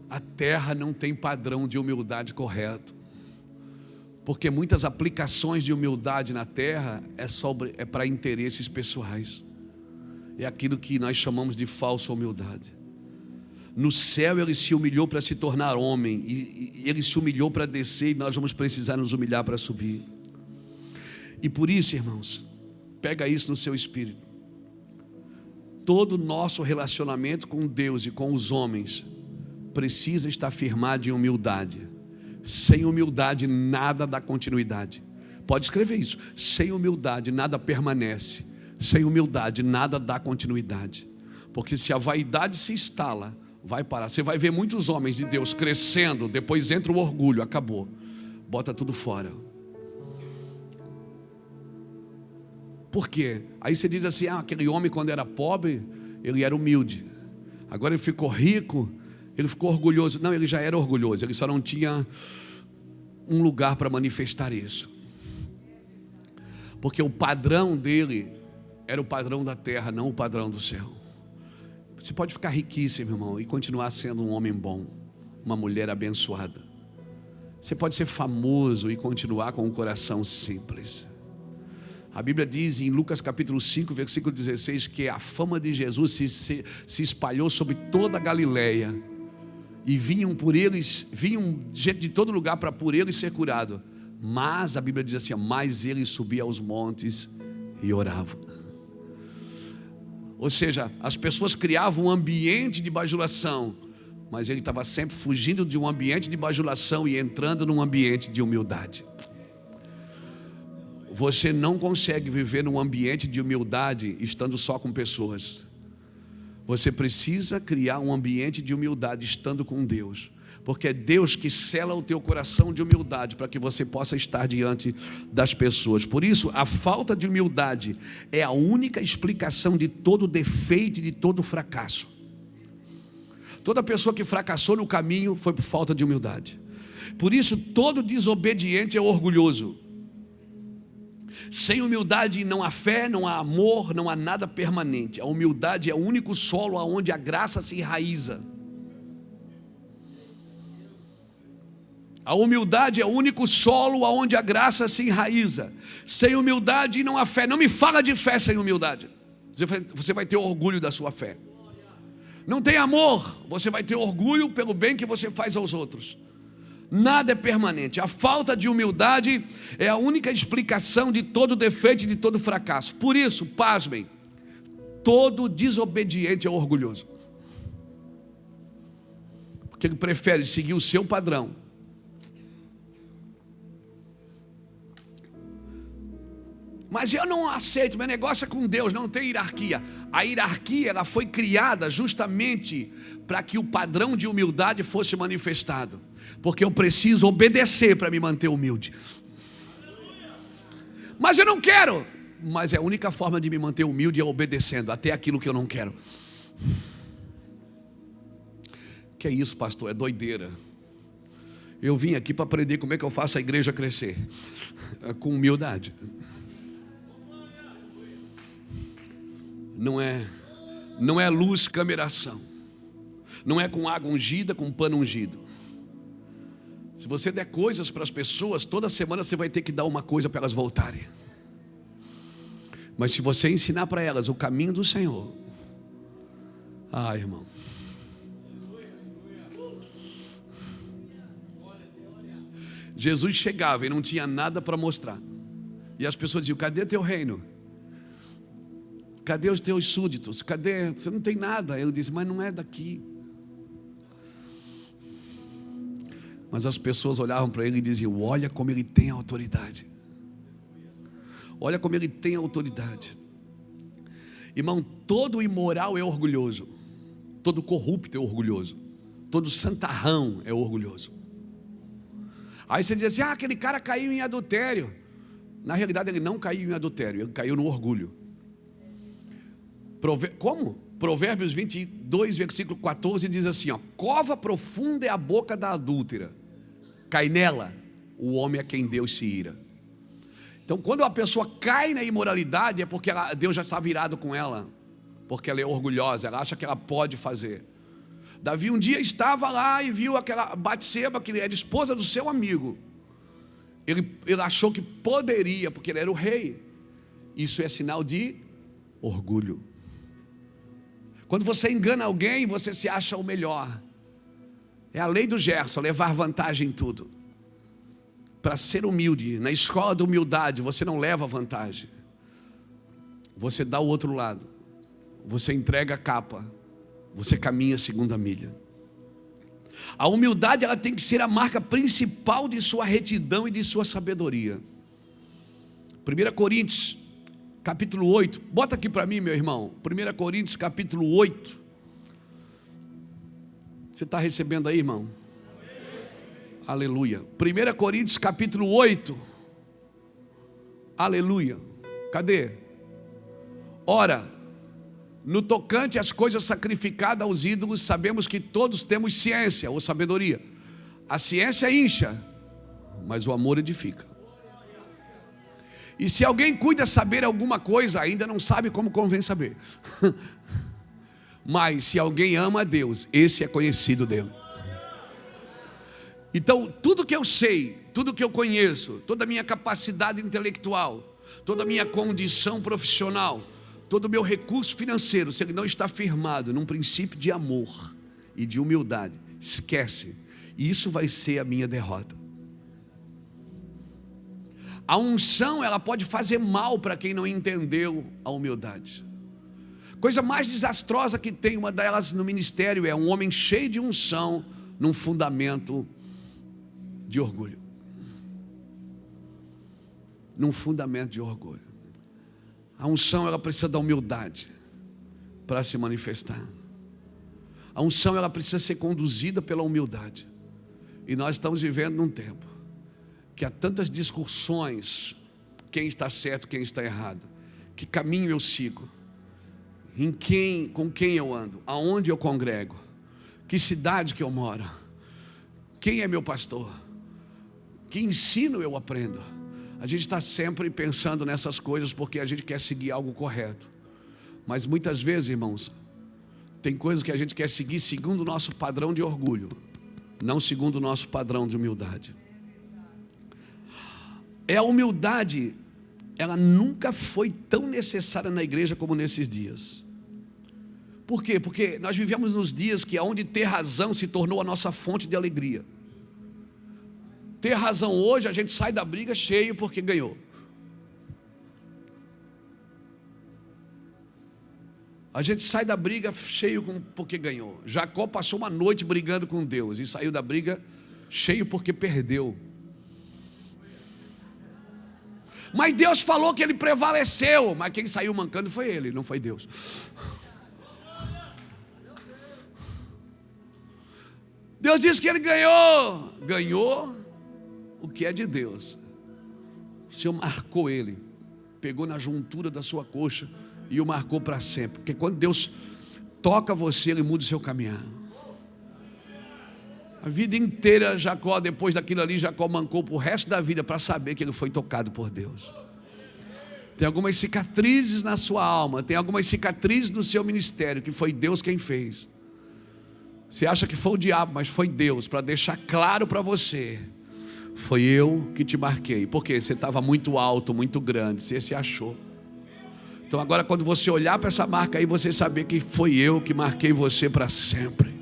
A terra não tem padrão de humildade correto, porque muitas aplicações de humildade na terra é para interesses pessoais. É aquilo que nós chamamos de falsa humildade. No céu Ele se humilhou para se tornar homem, e Ele se humilhou para descer, e nós vamos precisar nos humilhar para subir. E por isso, irmãos, pega isso no seu espírito. Todo o nosso relacionamento com Deus e com os homens precisa estar firmado em humildade. Sem humildade nada dá continuidade. Pode escrever isso. Sem humildade nada permanece. Sem humildade nada dá continuidade. Porque se a vaidade se instala, vai parar. Você vai ver muitos homens de Deus crescendo, depois entra o orgulho, acabou. Bota tudo fora. Por quê? Aí você diz assim: aquele homem quando era pobre, ele era humilde. Agora ele ficou rico, ele ficou orgulhoso. Não, ele já era orgulhoso, ele só não tinha um lugar para manifestar isso. Porque o padrão dele era o padrão da terra, não o padrão do céu. Você pode ficar riquíssimo, irmão, e continuar sendo um homem bom, uma mulher abençoada. Você pode ser famoso e continuar com um coração simples. A Bíblia diz em Lucas capítulo 5, versículo 16, que a fama de Jesus se espalhou sobre toda a Galileia. E vinham gente de todo lugar para por ele ser curado. Mas a Bíblia diz assim: mas ele subia aos montes e orava. Ou seja, as pessoas criavam um ambiente de bajulação, mas ele estava sempre fugindo de um ambiente de bajulação e entrando num ambiente de humildade. Você não consegue viver num ambiente de humildade estando só com pessoas. Você precisa criar um ambiente de humildade estando com Deus, porque é Deus que sela o teu coração de humildade para que você possa estar diante das pessoas. Por isso, a falta de humildade é a única explicação de todo defeito e de todo fracasso. Toda pessoa que fracassou no caminho foi por falta de humildade. Por isso, todo desobediente é orgulhoso. Sem humildade não há fé, não há amor, não há nada permanente. A humildade é o único solo onde a graça se enraiza. A humildade é o único solo onde a graça se enraiza. Sem humildade não há fé. Não me fala de fé sem humildade. Você vai ter orgulho da sua fé. Não tem amor, você vai ter orgulho pelo bem que você faz aos outros. Nada é permanente. A falta de humildade é a única explicação de todo defeito e de todo fracasso. Por isso, pasmem, todo desobediente é orgulhoso, porque ele prefere seguir o seu padrão. Mas eu não aceito, meu negócio é com Deus, não tem hierarquia. A hierarquia, ela foi criada justamente para que o padrão de humildade fosse manifestado. Porque eu preciso obedecer para me manter humilde. Mas eu não quero. Mas a única forma de me manter humilde é obedecendo até aquilo que eu não quero. Que é isso, pastor? É doideira. Eu vim aqui para aprender como é que eu faço a igreja crescer. Com humildade. Não é luz, câmera, ação. Não é com água ungida, com pano ungido. Se você der coisas para as pessoas, toda semana você vai ter que dar uma coisa para elas voltarem. Mas se você ensinar para elas o caminho do Senhor, irmão, Jesus chegava e não tinha nada para mostrar. E as pessoas diziam: cadê teu reino? Cadê os teus súditos? Cadê? Você não tem nada. Eu disse: mas não é daqui. Mas as pessoas olhavam para ele e diziam: olha como ele tem autoridade. Olha como ele tem autoridade. Irmão, todo imoral é orgulhoso. Todo corrupto é orgulhoso. Todo santarrão é orgulhoso. Aí você diz assim: aquele cara caiu em adultério. Na realidade ele não caiu em adultério, ele caiu no orgulho. Como? Provérbios 22, versículo 14 diz assim: cova profunda é a boca da adúltera, cai nela o homem a quem Deus se ira. Então, quando a pessoa cai na imoralidade, é porque Deus já está virado com ela, porque ela é orgulhosa, ela acha que ela pode fazer. Davi um dia estava lá e viu aquela Batseba, que era esposa do seu amigo. Ele achou que poderia, porque ele era o rei. Isso é sinal de orgulho. Quando você engana alguém, você se acha o melhor. É a lei do Gerson, levar vantagem em tudo. Para ser humilde, na escola da humildade, você não leva vantagem. Você dá o outro lado. Você entrega a capa. Você caminha a segunda milha. A humildade, ela tem que ser a marca principal de sua retidão e de sua sabedoria. 1 Coríntios capítulo 8, bota aqui para mim, meu irmão. 1 Coríntios capítulo 8. Você está recebendo aí, irmão? Aleluia. 1 Coríntios capítulo 8. Aleluia. Cadê? Ora, no tocante às coisas sacrificadas aos ídolos, sabemos que todos temos ciência ou sabedoria. A ciência incha, mas o amor edifica. E se alguém cuida saber alguma coisa, ainda não sabe como convém saber. Mas se alguém ama a Deus, esse é conhecido dele. Então, tudo que eu sei, tudo que eu conheço, toda a minha capacidade intelectual, toda a minha condição profissional, todo o meu recurso financeiro, se ele não está firmado num princípio de amor e de humildade, esquece. E isso vai ser a minha derrota. A unção, ela pode fazer mal para quem não entendeu a humildade. Coisa mais desastrosa que tem, uma delas no ministério, é um homem cheio de unção num fundamento de orgulho. Num fundamento de orgulho. A unção, ela precisa da humildade para se manifestar. A unção, ela precisa ser conduzida pela humildade. E nós estamos vivendo num tempo que há tantas discussões, quem está certo, quem está errado, que caminho eu sigo, com quem eu ando, aonde eu congrego, que cidade que eu moro, quem é meu pastor, que ensino eu aprendo. A gente está sempre pensando nessas coisas porque a gente quer seguir algo correto. Mas muitas vezes, irmãos, tem coisas que a gente quer seguir segundo o nosso padrão de orgulho, não segundo o nosso padrão de humildade. A humildade, ela nunca foi tão necessária na igreja como nesses dias. Por quê? Porque nós vivemos nos dias que onde ter razão se tornou a nossa fonte de alegria. Ter razão hoje, a gente sai da briga cheio porque ganhou. A gente sai da briga cheio porque ganhou. Jacó passou uma noite brigando com Deus e saiu da briga cheio porque perdeu. Mas Deus falou que ele prevaleceu, mas quem saiu mancando foi ele, não foi Deus. Deus disse que ele ganhou o que é de Deus. O Senhor marcou ele, pegou na juntura da sua coxa e o marcou para sempre. Porque quando Deus toca você, ele muda o seu caminhar. A vida inteira, Jacó, depois daquilo ali, Jacó mancou para o resto da vida para saber que ele foi tocado por Deus. Tem algumas cicatrizes na sua alma, tem algumas cicatrizes no seu ministério, que foi Deus quem fez. Você acha que foi o diabo, mas foi Deus, para deixar claro para você: foi eu que te marquei. Porque você estava muito alto, muito grande, você se achou. Então agora, quando você olhar para essa marca aí, você saber que foi eu que marquei você para sempre.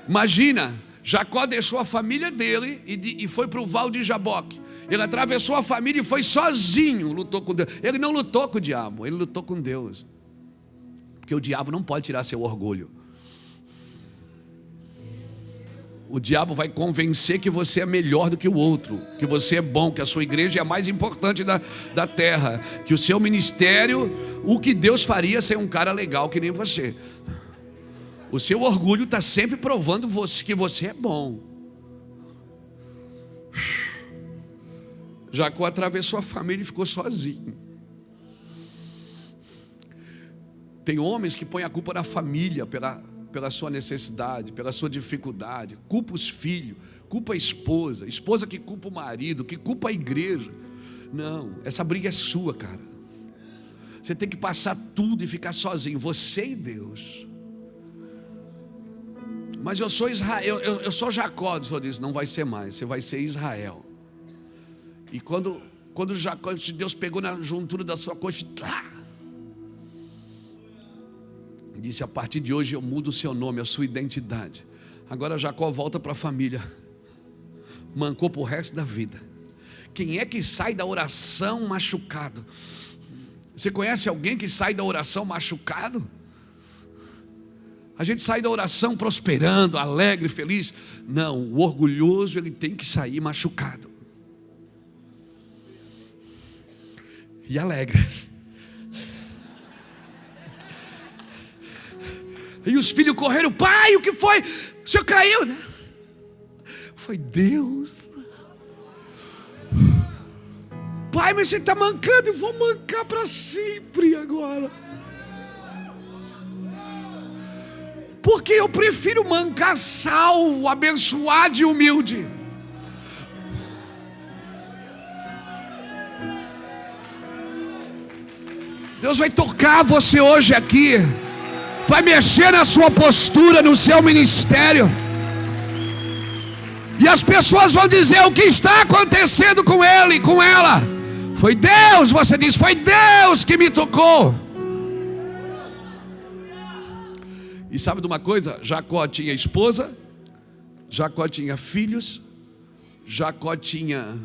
Imagina, Jacó deixou a família dele e foi para o Val de Jaboque. Ele atravessou a família e foi sozinho, lutou com Deus. Ele não lutou com o diabo, ele lutou com Deus. Porque o diabo não pode tirar seu orgulho. O diabo vai convencer que você é melhor do que o outro, que você é bom, que a sua igreja é a mais importante da terra, que o seu ministério, o que Deus faria sem um cara legal que nem você. O seu orgulho está sempre provando que você é bom. Jacó atravessou a família e ficou sozinho. Tem homens que põem a culpa na família pela sua necessidade, pela sua dificuldade, culpa os filhos, culpa a esposa que culpa o marido, que culpa a igreja. Não, essa briga é sua, cara. Você tem que passar tudo e ficar sozinho, você e Deus. Mas eu sou Israel, eu sou Jacó. Deus disse: não vai ser mais, você vai ser Israel. E quando Jacó, Deus pegou na juntura da sua coxa, disse: a partir de hoje eu mudo o seu nome, a sua identidade. Agora Jacó volta para a família, mancou para o resto da vida. Quem é que sai da oração machucado? Você conhece alguém que sai da oração machucado? A gente sai da oração prosperando, alegre, feliz. Não, o orgulhoso, ele tem que sair machucado e alegre. E os filhos correram: pai, o que foi? O senhor caiu, né? Foi Deus. Pai, mas você está mancando. Eu vou mancar para sempre agora. Porque eu prefiro mancar salvo, abençoado e humilde. Deus vai tocar você hoje aqui, vai mexer na sua postura, no seu ministério. E as pessoas vão dizer o que está acontecendo com ele, com ela. Foi Deus, você diz, foi Deus que me tocou. E sabe de uma coisa? Jacó tinha esposa, Jacó tinha filhos, Jacó tinha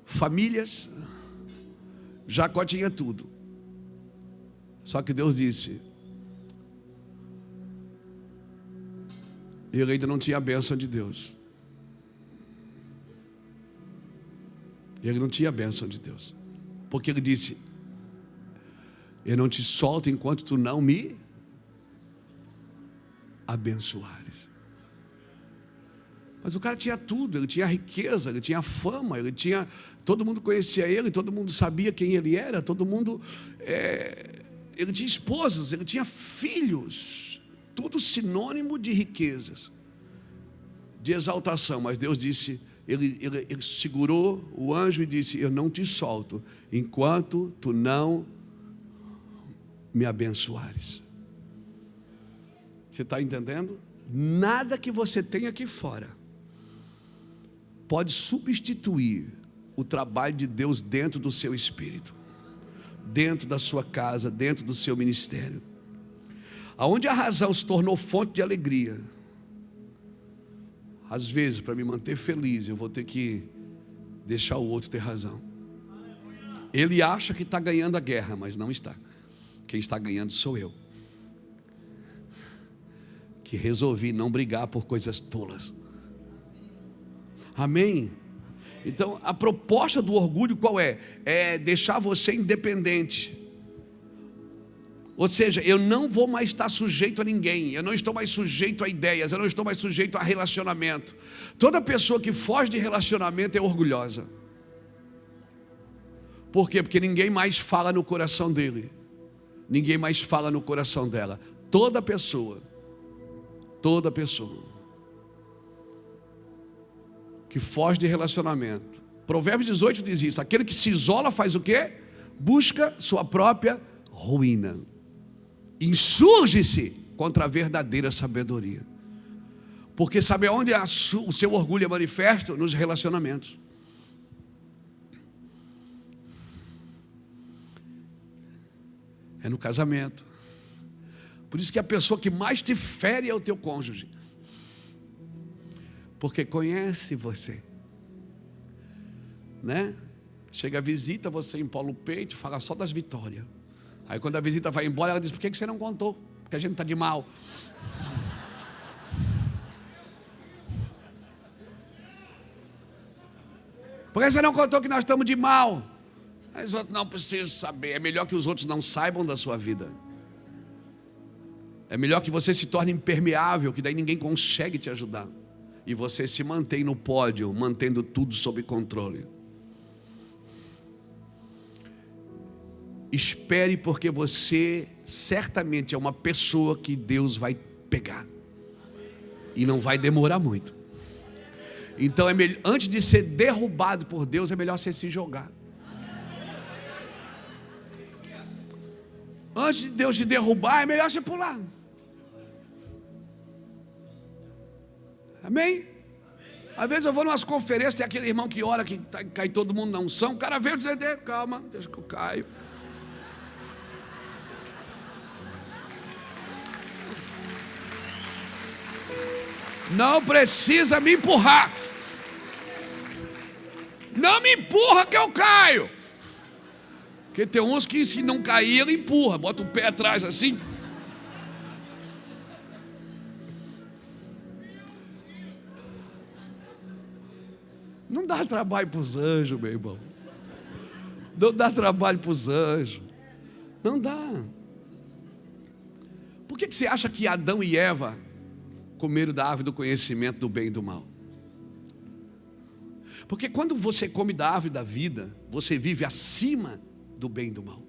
famílias, Jacó tinha tudo. Só que Deus disse, ele ainda não tinha a bênção de Deus. Ele não tinha a bênção de Deus. Porque ele disse, eu não te solto enquanto tu não me abençoares. Mas o cara tinha tudo, ele tinha riqueza, ele tinha fama, ele tinha, todo mundo conhecia ele, todo mundo sabia quem ele era, todo mundo, ele tinha esposas, ele tinha filhos, tudo sinônimo de riquezas, de exaltação. Mas Deus disse, ele segurou o anjo e disse, eu não te solto enquanto tu não me abençoares. Você está entendendo? Nada que você tem aqui fora pode substituir o trabalho de Deus dentro do seu espírito, dentro da sua casa, dentro do seu ministério. Aonde a razão se tornou fonte de alegria, às vezes, para me manter feliz, eu vou ter que deixar o outro ter razão. Ele acha que está ganhando a guerra, mas não está. Quem está ganhando sou eu, que resolvi não brigar por coisas tolas. Amém? Então, a proposta do orgulho qual é? É deixar você independente. Ou seja, eu não vou mais estar sujeito a ninguém, eu não estou mais sujeito a ideias, eu não estou mais sujeito a relacionamento. Toda pessoa que foge de relacionamento é orgulhosa. Por quê? Porque ninguém mais fala no coração dele, ninguém mais fala no coração dela. Toda pessoa que foge de relacionamento, Provérbios 18 diz isso, aquele que se isola faz o quê? Busca sua própria ruína, insurge-se contra a verdadeira sabedoria. Porque sabe onde o seu orgulho é manifesto? Nos relacionamentos. É no casamento. Por isso que a pessoa que mais te fere é o teu cônjuge, porque conhece você, né? Chega a visita, você empola o peito, fala só das vitórias. Aí quando a visita vai embora, ela diz, por que você não contou? Porque a gente está de mal. Por que você não contou que nós estamos de mal? Os outros não precisam saber. É melhor que os outros não saibam da sua vida. É melhor que você se torne impermeável, que daí ninguém consegue te ajudar. E você se mantém no pódio, mantendo tudo sob controle. Espere, porque você certamente é uma pessoa que Deus vai pegar. E não vai demorar muito. Então é melhor, antes de ser derrubado por Deus, é melhor você se jogar. Antes de Deus te derrubar, é melhor você pular. Amém? Às vezes eu vou numas conferências, tem aquele irmão que ora, que cai todo mundo na unção. O cara veio, calma, deixa que eu caio. Não precisa me empurrar. Não me empurra que eu caio. Porque tem uns que se não cair, ele empurra, bota o pé atrás assim. Não dá trabalho para os anjos, meu irmão. Não dá trabalho para os anjos. Não dá. Por que você acha que Adão e Eva comeram da árvore do conhecimento do bem e do mal? Porque quando você come da árvore da vida, você vive acima do bem e do mal.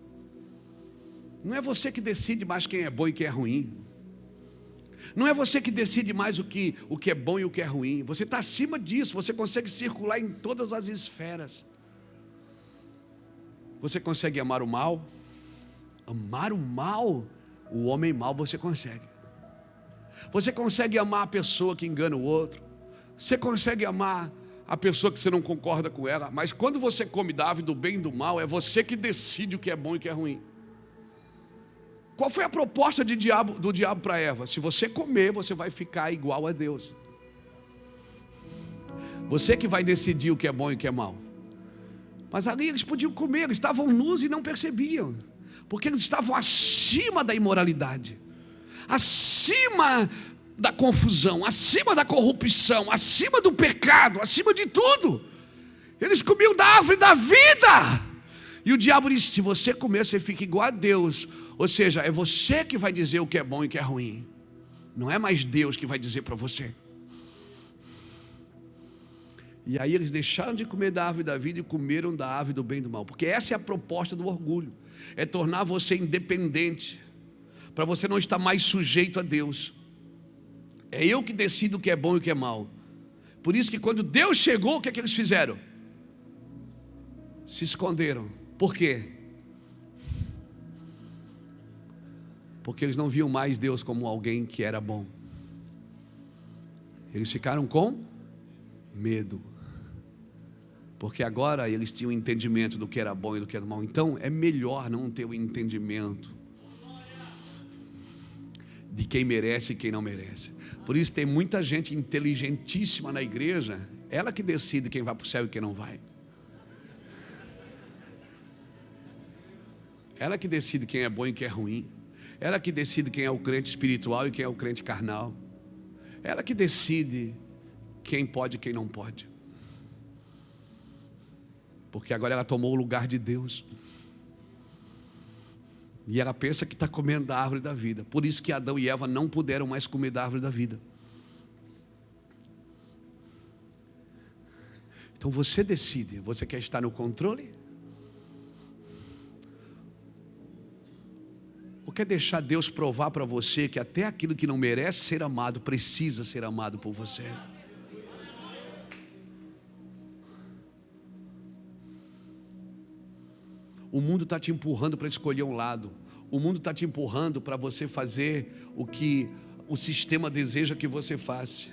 Não é você que decide mais quem é bom e quem é ruim. Não é você que decide mais o que é bom e o que é ruim. Você está acima disso. Você consegue circular em todas as esferas. Você consegue amar o mal, Amar o mal, o homem mau você consegue. Você consegue amar a pessoa que engana o outro. Você consegue amar a pessoa que você não concorda com ela. Mas quando você come da árvore do bem e do mal, é você que decide o que é bom e o que é ruim. Qual foi a proposta do diabo para Eva? Se você comer, você vai ficar igual a Deus. Você que vai decidir o que é bom e o que é mal. Mas ali eles podiam comer, eles estavam nus e não percebiam. Porque eles estavam acima da imoralidade, acima da confusão, acima da corrupção, acima do pecado, acima de tudo. Eles comiam da árvore da vida. E o diabo disse: se você comer, você fica igual a Deus. Ou seja, é você que vai dizer o que é bom e o que é ruim. Não é mais Deus que vai dizer para você. E aí eles deixaram de comer da árvore da vida e comeram da árvore do bem e do mal. Porque essa é a proposta do orgulho. É tornar você independente, para você não estar mais sujeito a Deus. É eu que decido o que é bom e o que é mal. Por isso que quando Deus chegou, o que é que eles fizeram? Se esconderam. Por quê? Porque eles não viam mais Deus como alguém que era bom. Eles ficaram com medo. Porque agora eles tinham entendimento do que era bom e do que era mal. Então é melhor não ter o entendimento de quem merece e quem não merece. Por isso tem muita gente inteligentíssima na igreja. Ela que decide quem vai para o céu e quem não vai. Ela que decide quem é bom e quem é ruim. Ela que decide quem é o crente espiritual e quem é o crente carnal. Ela que decide quem pode e quem não pode. Porque agora ela tomou o lugar de Deus. E ela pensa que está comendo da árvore da vida. Por isso que Adão e Eva não puderam mais comer da árvore da vida. Então você decide. Você quer estar no controle? Ou quer deixar Deus provar para você que até aquilo que não merece ser amado, precisa ser amado por você? O mundo está te empurrando para escolher um lado. O mundo está te empurrando para você fazer o que o sistema deseja que você faça.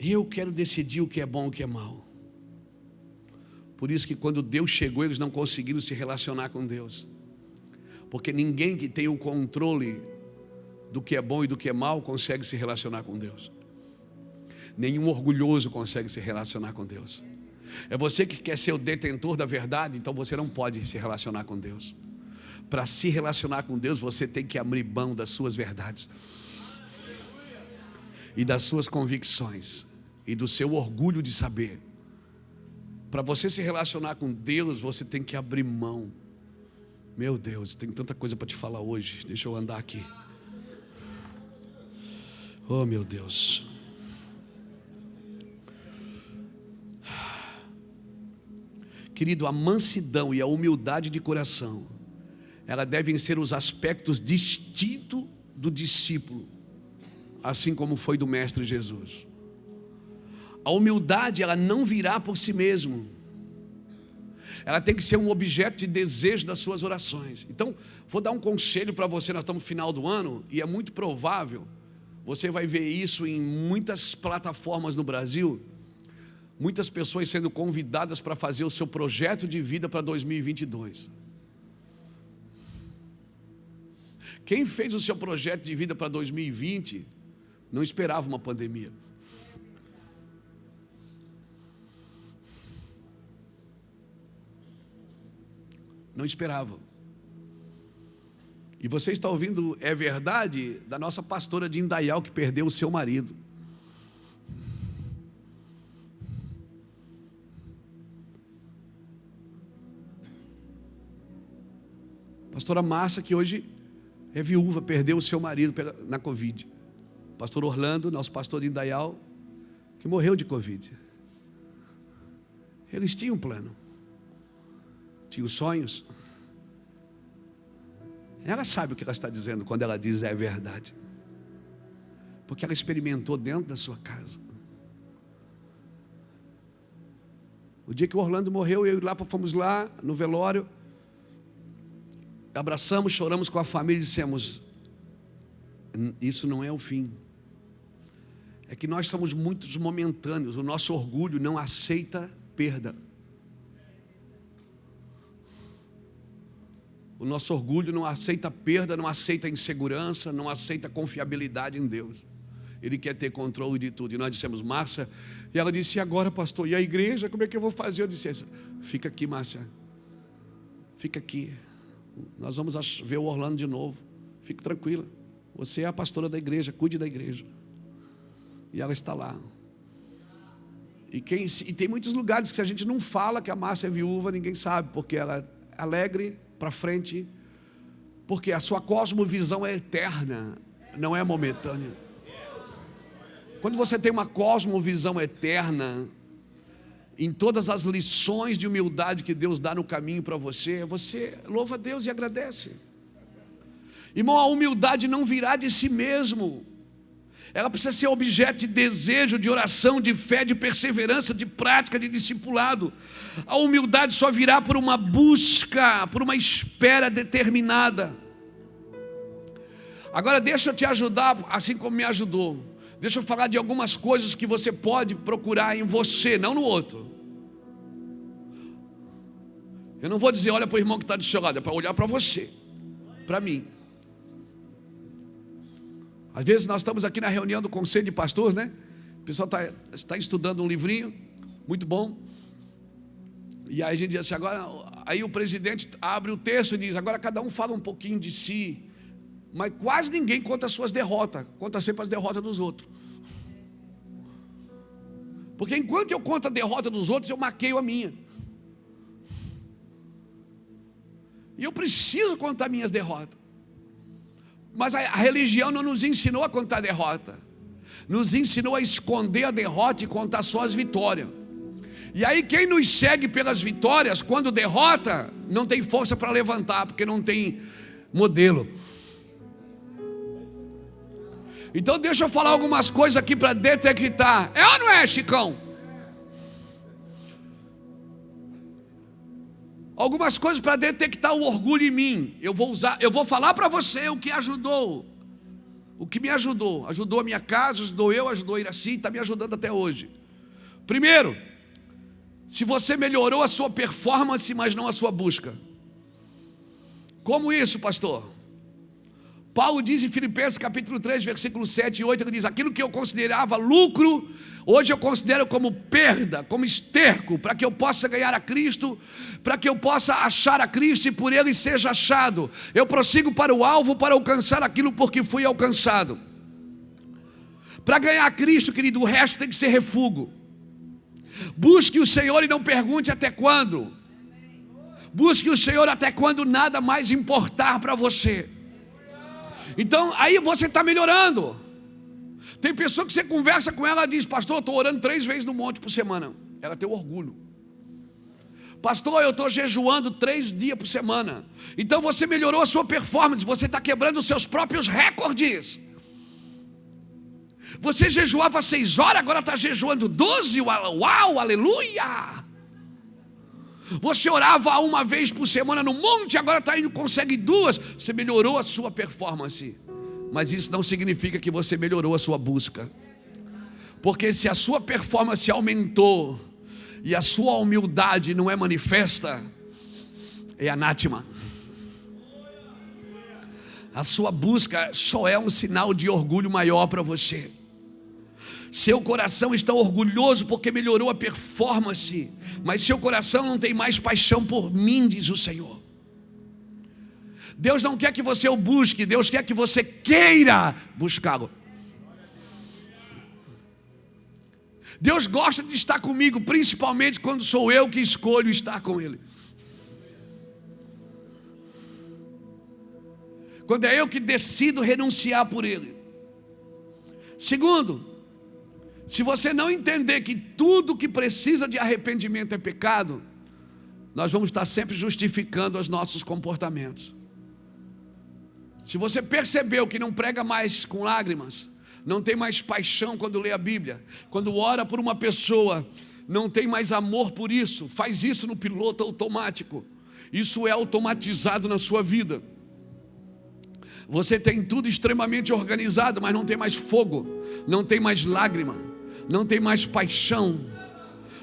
Eu quero decidir o que é bom e o que é mal. Por isso que quando Deus chegou, eles não conseguiram se relacionar com Deus. Porque ninguém que tem o controle do que é bom e do que é mal consegue se relacionar com Deus. Nenhum orgulhoso consegue se relacionar com Deus. É você que quer ser o detentor da verdade, então você não pode se relacionar com Deus. Para se relacionar com Deus, você tem que abrir mão das suas verdades e das suas convicções e do seu orgulho de saber. Para você se relacionar com Deus, você tem que abrir mão. Meu Deus, tem tanta coisa para te falar hoje. Deixa eu andar aqui. Oh, meu Deus. Querido, a mansidão e a humildade de coração, elas devem ser os aspectos distintos do discípulo, assim como foi do Mestre Jesus. A humildade, ela não virá por si mesmo. Ela tem que ser um objeto de desejo das suas orações. Então, vou dar um conselho para você. Nós estamos no final do ano e é muito provável, você vai ver isso em muitas plataformas no Brasil, muitas pessoas sendo convidadas para fazer o seu projeto de vida para 2022. Quem fez o seu projeto de vida para 2020 não esperava uma pandemia. Não esperava. E você está ouvindo, é verdade, da nossa pastora de Indaial que perdeu o seu marido. Pastora Márcia, que hoje é viúva, perdeu o seu marido na Covid. Pastor Orlando, nosso pastor de Indaial, que morreu de Covid. Eles tinham um plano, tinham sonhos. Ela sabe o que ela está dizendo quando ela diz é verdade, porque ela experimentou dentro da sua casa. O dia que o Orlando morreu, eu e o Lapa fomos lá no velório, abraçamos, choramos com a família e dissemos: isso não é o fim. É que nós somos muito momentâneos, o nosso orgulho não aceita perda. O nosso orgulho não aceita perda, não aceita insegurança, não aceita confiabilidade em Deus. Ele quer ter controle de tudo. E nós dissemos: Márcia, e ela disse: e agora, pastor? E a igreja, como é que eu vou fazer? Eu disse: fica aqui, Márcia, fica aqui. Nós vamos ver o Orlando de novo. Fique tranquila, você é a pastora da igreja, cuide da igreja. E ela está lá. E tem muitos lugares que a gente não fala que a Márcia é viúva, ninguém sabe, porque ela é alegre, para frente, porque a sua cosmovisão é eterna, não é momentânea. Quando você tem uma cosmovisão eterna, em todas as lições de humildade que Deus dá no caminho para você, você louva a Deus e agradece. Irmão, a humildade não virá de si mesmo. Ela precisa ser objeto de desejo, de oração, de fé, de perseverança, de prática, de discipulado. A humildade só virá por uma busca, por uma espera determinada. Agora deixa eu te ajudar, assim como me ajudou. Deixa eu falar de algumas coisas que você pode procurar em você, não no outro. Eu não vou dizer: olha para o irmão que está do seu lado, é para olhar para você, para mim. Às vezes nós estamos aqui na reunião do Conselho de Pastores, né? O pessoal está estudando um livrinho, muito bom. E aí a gente diz assim: agora, aí o presidente abre o texto e diz: agora cada um fala um pouquinho de si. Mas quase ninguém conta as suas derrotas, conta sempre as derrotas dos outros. Porque enquanto eu conto a derrota dos outros, eu maqueio a minha. E eu preciso contar minhas derrotas. Mas a religião não nos ensinou a contar derrota, nos ensinou a esconder a derrota e contar só as vitórias. E aí quem nos segue pelas vitórias, quando derrota, não tem força para levantar, porque não tem modelo. Então deixa eu falar algumas coisas aqui para detectar. É ou não é, Chicão? Algumas coisas para detectar o orgulho em mim. Eu vou falar para você o que ajudou. O que me ajudou. Ajudou a minha casa, ajudou a Iraci, está me ajudando até hoje. Primeiro, se você melhorou a sua performance, mas não a sua busca. Como isso, pastor? Paulo diz em Filipenses capítulo 3, versículo 7 e 8, ele diz: aquilo que eu considerava lucro, hoje eu considero como perda, como esterco, para que eu possa ganhar a Cristo, para que eu possa achar a Cristo e por Ele seja achado. Eu prossigo para o alvo, para alcançar aquilo por que fui alcançado. Para ganhar a Cristo, querido, o resto tem que ser refúgio. Busque o Senhor e não pergunte até quando. Busque o Senhor até quando nada mais importar para você. Então aí você está melhorando. Tem pessoa que você conversa com ela e diz: pastor, eu estou orando 3 vezes no monte por semana. Ela tem orgulho. Pastor, eu estou jejuando 3 dias por semana. Então você melhorou a sua performance. Você está quebrando os seus próprios recordes. Você jejuava 6 horas, agora está jejuando 12. Uau, aleluia. Você orava 1 vez por semana no monte, agora consegue 2. Você melhorou a sua performance. Mas isso não significa que você melhorou a sua busca. Porque se a sua performance aumentou e a sua humildade não é manifesta, é anátema. A sua busca só é um sinal de orgulho maior para você. Seu coração está orgulhoso porque melhorou a performance, mas seu coração não tem mais paixão por mim, diz o Senhor. Deus não quer que você o busque, Deus quer que você queira buscá-lo. Deus gosta de estar comigo, principalmente quando sou eu que escolho estar com Ele. Quando é eu que decido renunciar por Ele. Segundo, se você não entender que tudo que precisa de arrependimento é pecado, nós vamos estar sempre justificando os nossos comportamentos. Se você percebeu que não prega mais com lágrimas, não tem mais paixão quando lê a Bíblia, quando ora por uma pessoa, não tem mais amor por isso, faz isso no piloto automático. Isso é automatizado na sua vida. Você tem tudo extremamente organizado, mas não tem mais fogo, não tem mais lágrima, não tem mais paixão.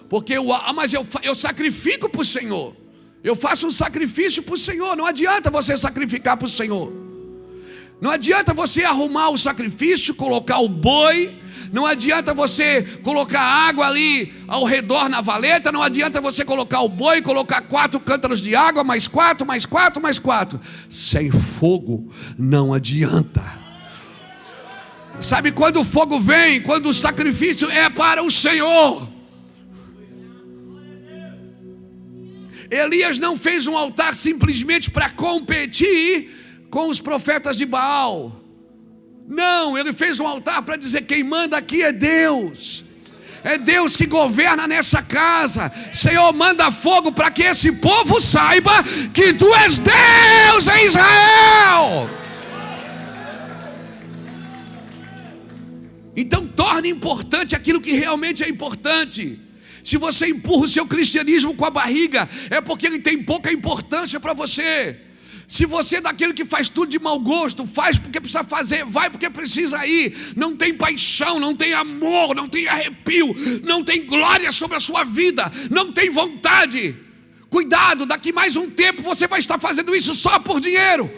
Porque mas eu sacrifico para o Senhor, eu faço um sacrifício para o Senhor. Não adianta você sacrificar para o Senhor, não adianta você arrumar o sacrifício, colocar o boi, não adianta você colocar água ali ao redor na valeta, não adianta você colocar o boi, colocar 4 cântaros de água, mais 4, mais 4, mais 4. Sem fogo não adianta. Sabe quando o fogo vem? Quando o sacrifício é para o Senhor. Elias não fez um altar simplesmente para competir com os profetas de Baal. Não, ele fez um altar para dizer: quem manda aqui é Deus. É Deus que governa nessa casa. Senhor, manda fogo para que esse povo saiba que Tu és Deus em Israel. Então torne importante aquilo que realmente é importante. Se você empurra o seu cristianismo com a barriga, é porque ele tem pouca importância para você. Se você é daquele que faz tudo de mau gosto, faz porque precisa fazer, vai porque precisa ir, não tem paixão, não tem amor, não tem arrepio, não tem glória sobre a sua vida, não tem vontade, cuidado, daqui mais um tempo você vai estar fazendo isso só por dinheiro.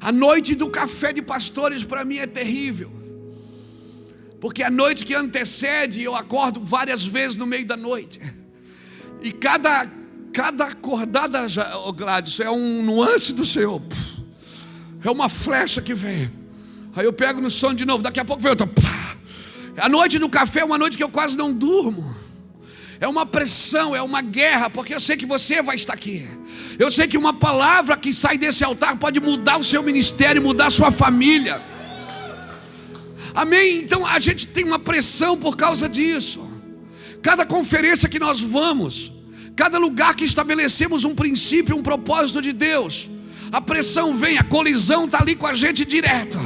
A noite do café de pastores para mim é terrível, porque a noite que antecede, eu acordo várias vezes no meio da noite. E cada acordada, Gladys, é um nuance do Senhor. É uma flecha que vem. Aí eu pego no sono de novo, daqui a pouco vem outra. A noite do café é uma noite que eu quase não durmo. É uma pressão, é uma guerra, porque eu sei que você vai estar aqui. Eu sei que uma palavra que sai desse altar pode mudar o seu ministério, mudar a sua família. Amém? Então a gente tem uma pressão por causa disso. Cada conferência que nós vamos, cada lugar que estabelecemos um princípio, um propósito de Deus, a pressão vem, a colisão está ali com a gente direta.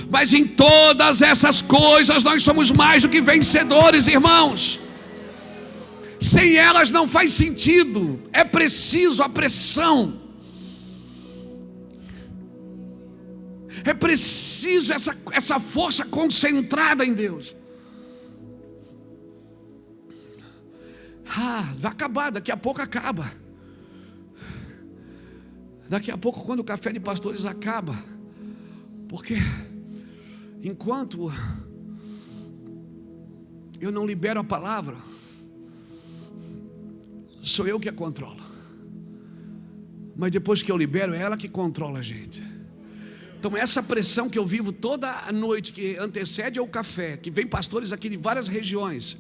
Mas em todas essas coisas nós somos mais do que vencedores, irmãos. Sem elas não faz sentido. É preciso a pressão. É preciso essa força concentrada em Deus. Vai acabar, daqui a pouco acaba. Daqui a pouco, quando o café de pastores acaba, porque enquanto eu não libero a palavra, sou eu que a controlo. Mas depois que eu libero, é ela que controla a gente. Então essa pressão que eu vivo toda a noite, que antecede ao café, que vem pastores aqui de várias regiões,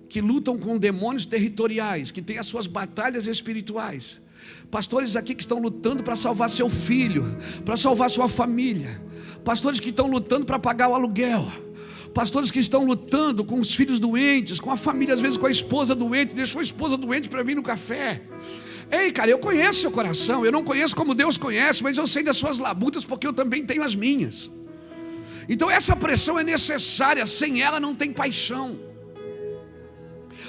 que lutam com demônios territoriais, que têm as suas batalhas espirituais. Pastores aqui que estão lutando para salvar seu filho, para salvar sua família. Pastores que estão lutando para pagar o aluguel. Pastores que estão lutando com os filhos doentes, com a família, às vezes com a esposa doente, deixou a esposa doente para vir no café. Ei, cara, eu conheço seu coração, eu não conheço como Deus conhece, mas eu sei das suas labutas, porque eu também tenho as minhas. Então essa pressão é necessária, sem ela não tem paixão.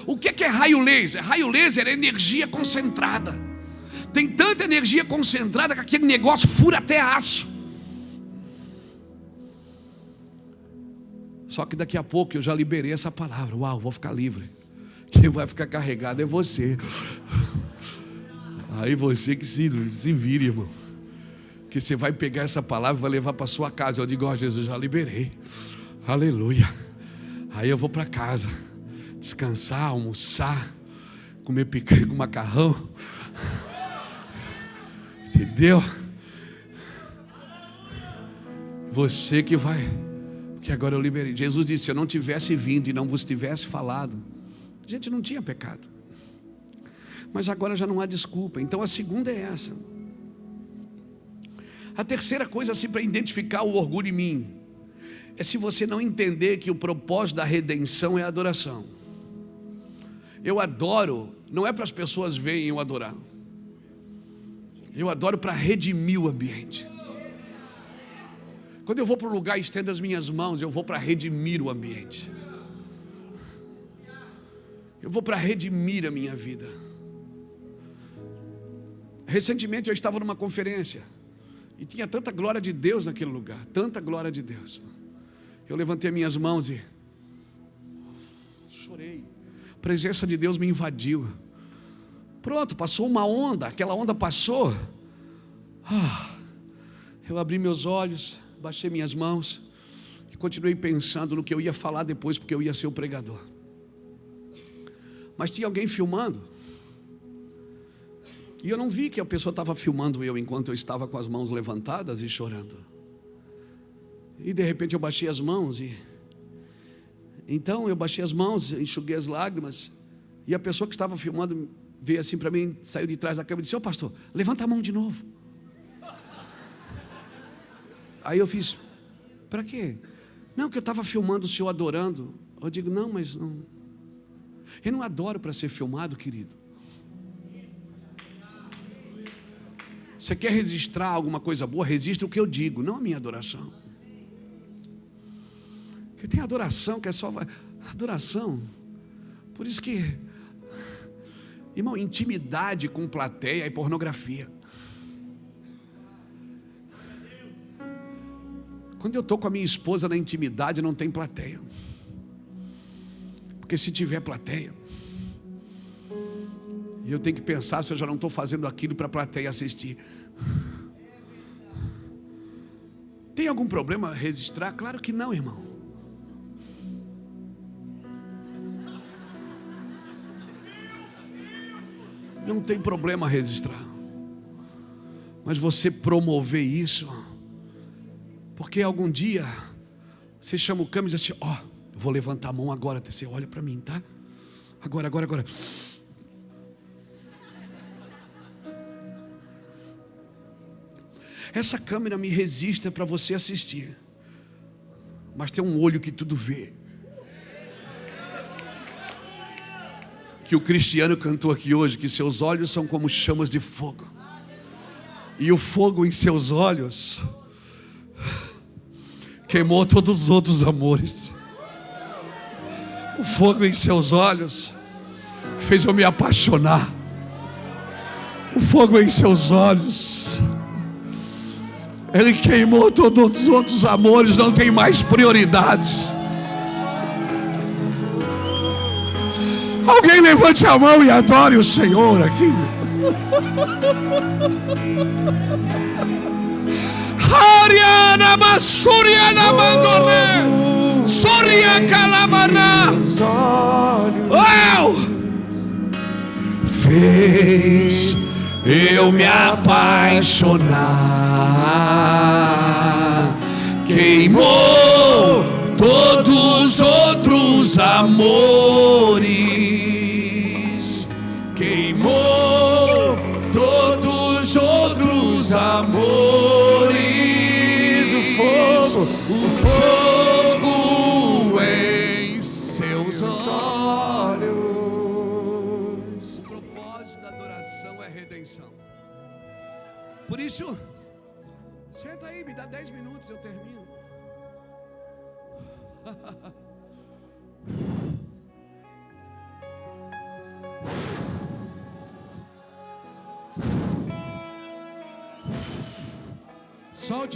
O que é raio laser? Raio laser é energia concentrada. Tem tanta energia concentrada que aquele negócio fura até aço. Só que daqui a pouco eu já liberei essa palavra. Uau, vou ficar livre. Quem vai ficar carregado é você. Aí você que se vire, irmão. Que você vai pegar essa palavra e vai levar para sua casa. Eu digo: ó, Jesus, já liberei. Aleluia. Aí eu vou para casa, descansar, almoçar, comer picanha com macarrão. Entendeu? Você que vai. Porque agora eu liberei. Jesus disse: se eu não tivesse vindo e não vos tivesse falado, a gente não tinha pecado. Mas agora já não há desculpa. Então a segunda é essa. A terceira coisa, assim, para identificar o orgulho em mim, é se você não entender que o propósito da redenção é a adoração. Eu adoro, não é para as pessoas verem eu adorar. Eu adoro para redimir o ambiente. Quando eu vou para um lugar e estendo as minhas mãos, eu vou para redimir o ambiente. Eu vou para redimir a minha vida. Recentemente eu estava numa conferência e tinha tanta glória de Deus naquele lugar, tanta glória de Deus. Eu levantei minhas mãos e chorei. A presença de Deus me invadiu. Pronto, passou uma onda, aquela onda passou. Eu abri meus olhos, baixei minhas mãos e continuei pensando no que eu ia falar depois, porque eu ia ser o pregador. Mas tinha alguém filmando e eu não vi que a pessoa estava filmando eu enquanto eu estava com as mãos levantadas e chorando. E de repente eu baixei as mãos então eu baixei as mãos, enxuguei as lágrimas e a pessoa que estava filmando veio assim para mim, saiu de trás da câmera e disse: ô pastor, levanta a mão de novo. Aí eu fiz: para quê? Não, que eu estava filmando o senhor adorando. Eu digo: não, mas não. Eu não adoro para ser filmado, querido. Você quer registrar alguma coisa boa? Registra o que eu digo, não a minha adoração. Porque tem adoração que é só adoração. Por isso que, irmão, intimidade com plateia é pornografia. Quando eu estou com a minha esposa na intimidade, não tem plateia. Porque se tiver plateia, eu tenho que pensar se eu já não estou fazendo aquilo para a plateia assistir. Tem algum problema registrar? Claro que não, irmão. Não tem problema registrar. Mas você promover isso, porque algum dia você chama o câmera e diz assim: ó, eu vou levantar a mão agora. Você olha para mim, tá? Agora. Essa câmera me resiste para você assistir, mas tem um olho que tudo vê. Que o Cristiano cantou aqui hoje, que seus olhos são como chamas de fogo, e o fogo em seus olhos queimou todos os outros amores. O fogo em seus olhos fez eu me apaixonar. O fogo em seus olhos, ele queimou todos os outros amores. Não tem mais prioridade. Alguém levante a mão e adore o Senhor aqui. Ariana Masuriana Mandoré Soria Calabana. Fez eu me apaixonar, queimou todos os outros amores, queimou todos os outros amores. O fogo em seus olhos. O propósito da adoração é redenção. Por isso, senta aí, me dá 10 minutos, eu termino.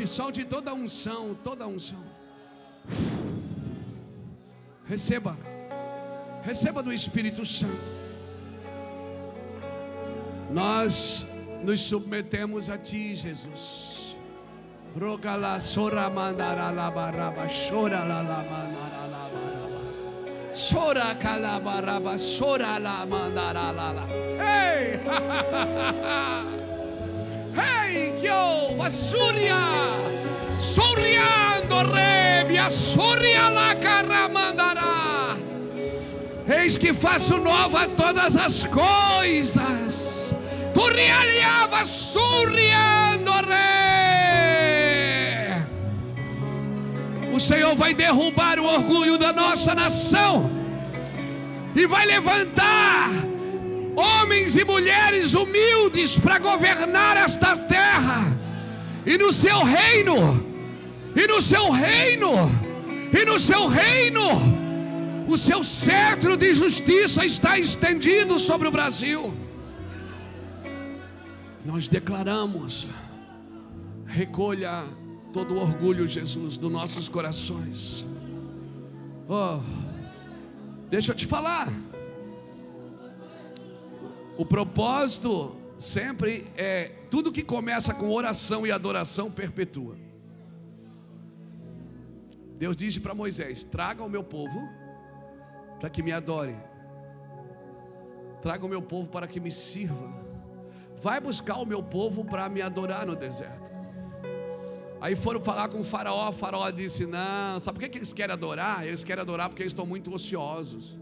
Solte toda a unção, toda a unção. Receba do Espírito Santo. Nós nos submetemos a Ti, Jesus. Rogala sora mandara la baraba, chora la mandara la baraba, sora calabaraba, sora la mandara la. Ei! Ei, que eu vassúria, soriando rebia, soria la caramandará. Eis que faço nova todas as coisas. Tu realiava suriando re. O Senhor vai derrubar o orgulho da nossa nação e vai levantar homens e mulheres humildes para governar esta terra. E no seu reino E no seu reino, o seu cetro de justiça está estendido sobre o Brasil. Nós declaramos: recolha todo o orgulho, Jesus, dos nossos corações. Oh, deixa eu te falar. O propósito sempre é: tudo que começa com oração e adoração perpetua. Deus disse para Moisés: traga o meu povo para que me adore, traga o meu povo para que me sirva, vai buscar o meu povo para me adorar no deserto. Aí foram falar com o faraó disse: não, sabe por que eles querem adorar? Eles querem adorar porque eles estão muito ociosos,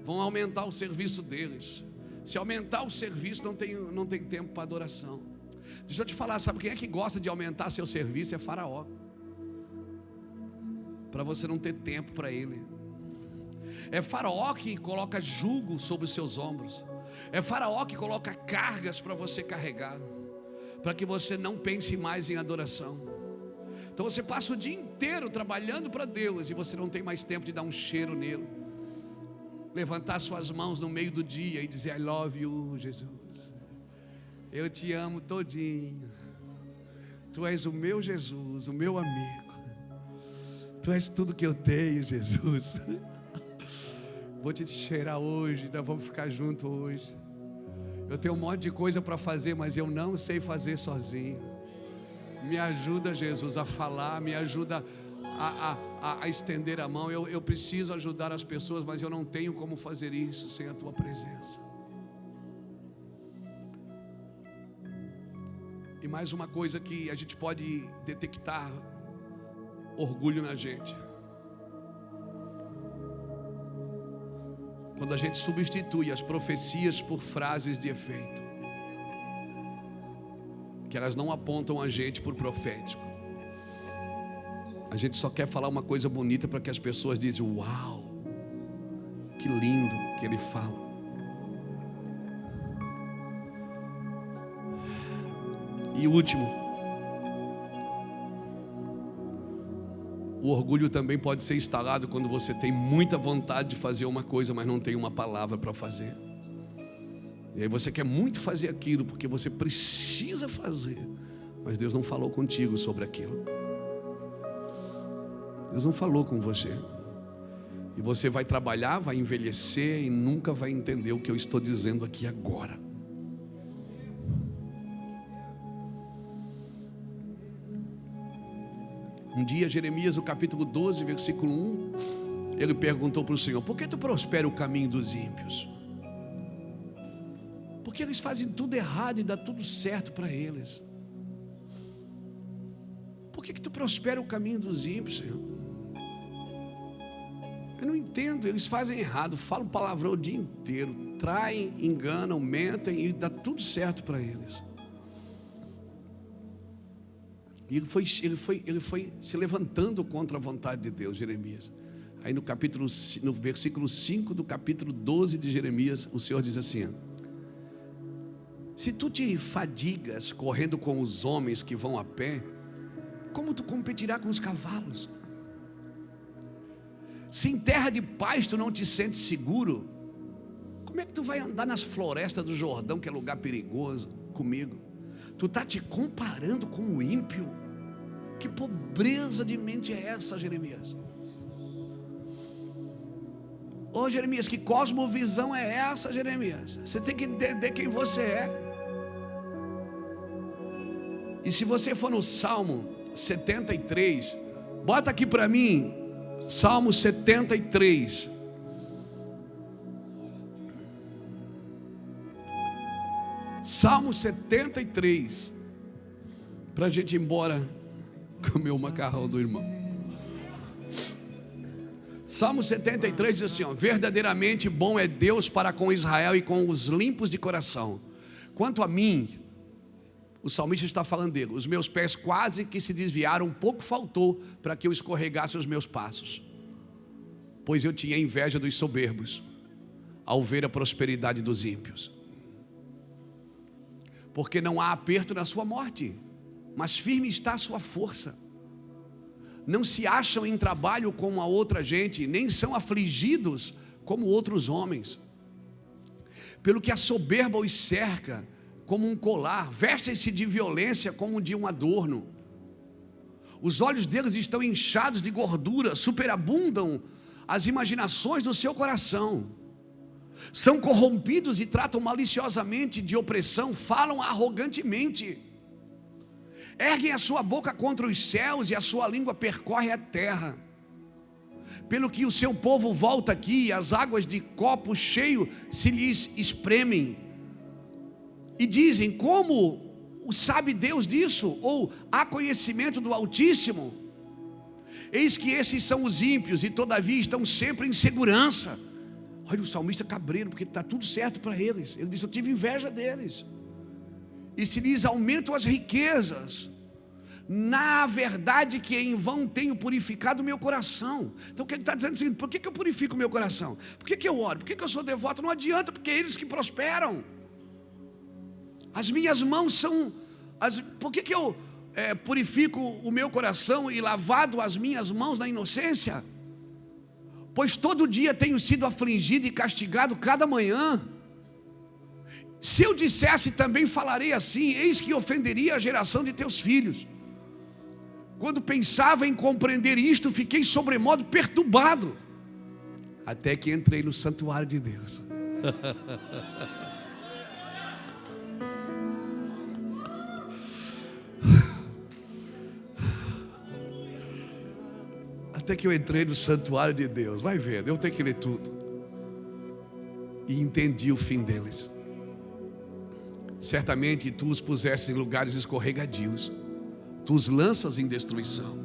vão aumentar o serviço deles. Se aumentar o serviço, não tem tempo para adoração. Deixa eu te falar, sabe quem é que gosta de aumentar seu serviço? É faraó, para você não ter tempo para ele. É faraó que coloca jugo sobre os seus ombros. É faraó que coloca cargas para você carregar, para que você não pense mais em adoração. Então você passa o dia inteiro trabalhando para Deus e você não tem mais tempo de dar um cheiro nele, levantar suas mãos no meio do dia e dizer: I love you, Jesus, eu te amo todinho, tu és o meu Jesus, o meu amigo, tu és tudo que eu tenho, Jesus. Vou te cheirar hoje, nós vamos ficar juntos hoje. Eu tenho um monte de coisa para fazer, mas eu não sei fazer sozinho. Me ajuda, Jesus, a falar, me ajuda a estender a mão. Eu preciso ajudar as pessoas, mas eu não tenho como fazer isso sem a tua presença. E mais uma coisa que a gente pode detectar orgulho na gente: quando a gente substitui as profecias por frases de efeito, que elas não apontam a gente por profético. A gente só quer falar uma coisa bonita para que as pessoas dizem: uau, que lindo que ele fala. E último, o orgulho também pode ser instalado quando você tem muita vontade de fazer uma coisa, mas não tem uma palavra para fazer. E aí você quer muito fazer aquilo porque você precisa fazer, mas Deus não falou contigo sobre aquilo. Deus não falou com você. E você vai trabalhar, vai envelhecer e nunca vai entender o que eu estou dizendo aqui agora. Um dia, Jeremias, no capítulo 12, versículo 1, ele perguntou para o Senhor: por que tu prospera o caminho dos ímpios? Porque eles fazem tudo errado e dá tudo certo para eles. Por que tu prospera o caminho dos ímpios, Senhor? Eu não entendo. Eles fazem errado, falam palavrão o dia inteiro, traem, enganam, mentem e dá tudo certo para eles. E ele foi se levantando contra a vontade de Deus, Jeremias. Aí no versículo 5 do capítulo 12 de Jeremias, o Senhor diz assim: se tu te fadigas correndo com os homens que vão a pé, como tu competirá com os cavalos? Se em terra de paz tu não te sentes seguro, como é que tu vai andar nas florestas do Jordão, que é lugar perigoso, comigo? Tu está te comparando com o ímpio? Que pobreza de mente é essa, Jeremias? Ô Jeremias, que cosmovisão é essa, Jeremias? Você tem que entender quem você é. E se você for no Salmo 73, bota aqui para mim, Salmo 73. Salmo 73, para a gente ir embora comer o macarrão do irmão. Salmo 73 diz assim: ó, verdadeiramente bom é Deus para com Israel e com os limpos de coração. Quanto a mim, o salmista está falando dele, os meus pés quase que se desviaram, um pouco faltou para que eu escorregasse os meus passos, pois eu tinha inveja dos soberbos ao ver a prosperidade dos ímpios. Porque não há aperto na sua morte, mas firme está a sua força. não se acham em trabalho como a outra gente, nem são afligidos como outros homens. Pelo que a soberba os cerca como um colar, vestem-se de violência como de um adorno. Os olhos deles estão inchados de gordura, superabundam as imaginações do seu coração. São corrompidos e tratam maliciosamente de opressão, falam arrogantemente. Erguem a sua boca contra os céus e a sua língua percorre a terra. Pelo que o seu povo volta aqui, e as águas de copo cheio se lhes espremem. E dizem: como sabe Deus disso? Ou há conhecimento do Altíssimo? Eis que esses são os ímpios, e todavia estão sempre em segurança. Olha o salmista cabreiro, porque está tudo certo para eles. Ele diz: eu tive inveja deles. E se lhes aumentam as riquezas, na verdade que em vão tenho purificado o meu coração. Então o que ele está dizendo é o seguinte: por que eu purifico o meu coração? Por que eu oro? Por que eu sou devoto? Não adianta, porque é eles que prosperam. As minhas mãos são... Por que eu purifico o meu coração e lavado as minhas mãos na inocência? Pois todo dia tenho sido afligido e castigado cada manhã. Se eu dissesse também falarei assim, eis que ofenderia a geração de teus filhos. Quando pensava em compreender isto, fiquei sobremodo perturbado, até que entrei no santuário de Deus. Até que eu entrei no santuário de Deus. Vai vendo, eu tenho que ler tudo. E entendi o fim deles. Certamente tu os puseste em lugares escorregadios, tu os lanças em destruição.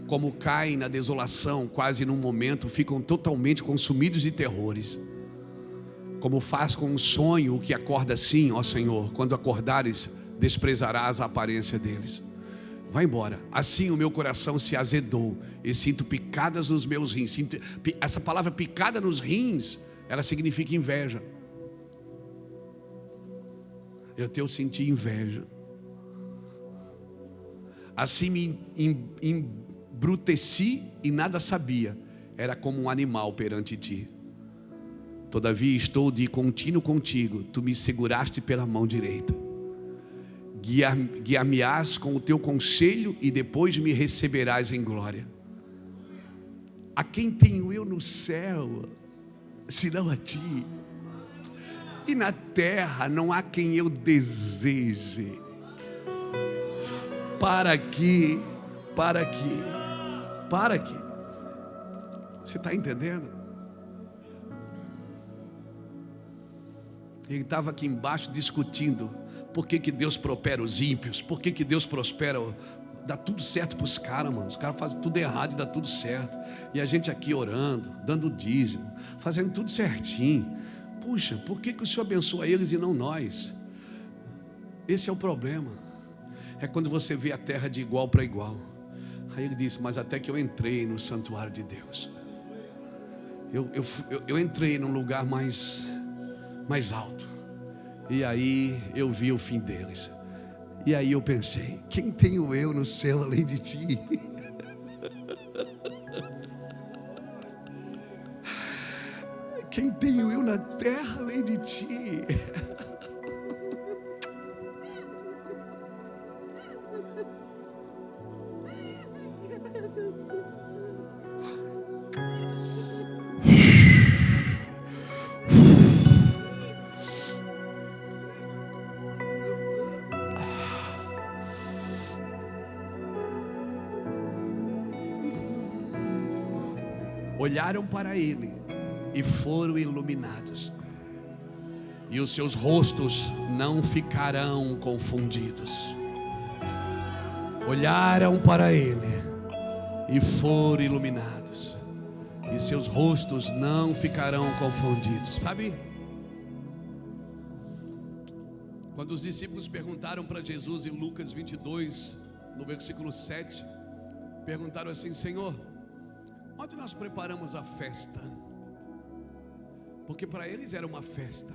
Como caem na desolação, quase num momento, ficam totalmente consumidos de terrores. Como faz com um sonho o que acorda assim, ó Senhor, quando acordares, desprezarás a aparência deles. Vai embora. Assim o meu coração se azedou e sinto picadas nos meus rins. Essa palavra picada nos rins, ela significa inveja. Eu senti inveja. Assim me embruteci e nada sabia. Era como um animal perante ti. Todavia estou de contínuo contigo. Tu me seguraste pela mão direita. Guiar-me-ás com o teu conselho e depois me receberás em glória. A quem tenho eu no céu, senão a ti? E na terra não há quem eu deseje. Para aqui. Você está entendendo? Ele estava aqui embaixo discutindo. Por que Deus prospera os ímpios? Por que Deus prospera? Dá tudo certo para os caras, mano. Os caras fazem tudo errado e dá tudo certo. E a gente aqui orando, dando dízimo, fazendo tudo certinho. Puxa, por que o Senhor abençoa eles e não nós? Esse é o problema. É quando você vê a terra de igual para igual. Aí ele disse: mas até que eu entrei no santuário de Deus, eu entrei num lugar mais alto. E aí eu vi o fim deles. E aí eu pensei: quem tenho eu no céu além de ti? Quem tenho eu na terra além de ti? Olharam para ele e foram iluminados, e os seus rostos não ficarão confundidos. Olharam para ele e foram iluminados, e seus rostos não ficarão confundidos. Sabe, quando os discípulos perguntaram para Jesus em Lucas 22, no versículo 7, perguntaram assim: Senhor, onde nós preparamos a festa? Porque para eles era uma festa.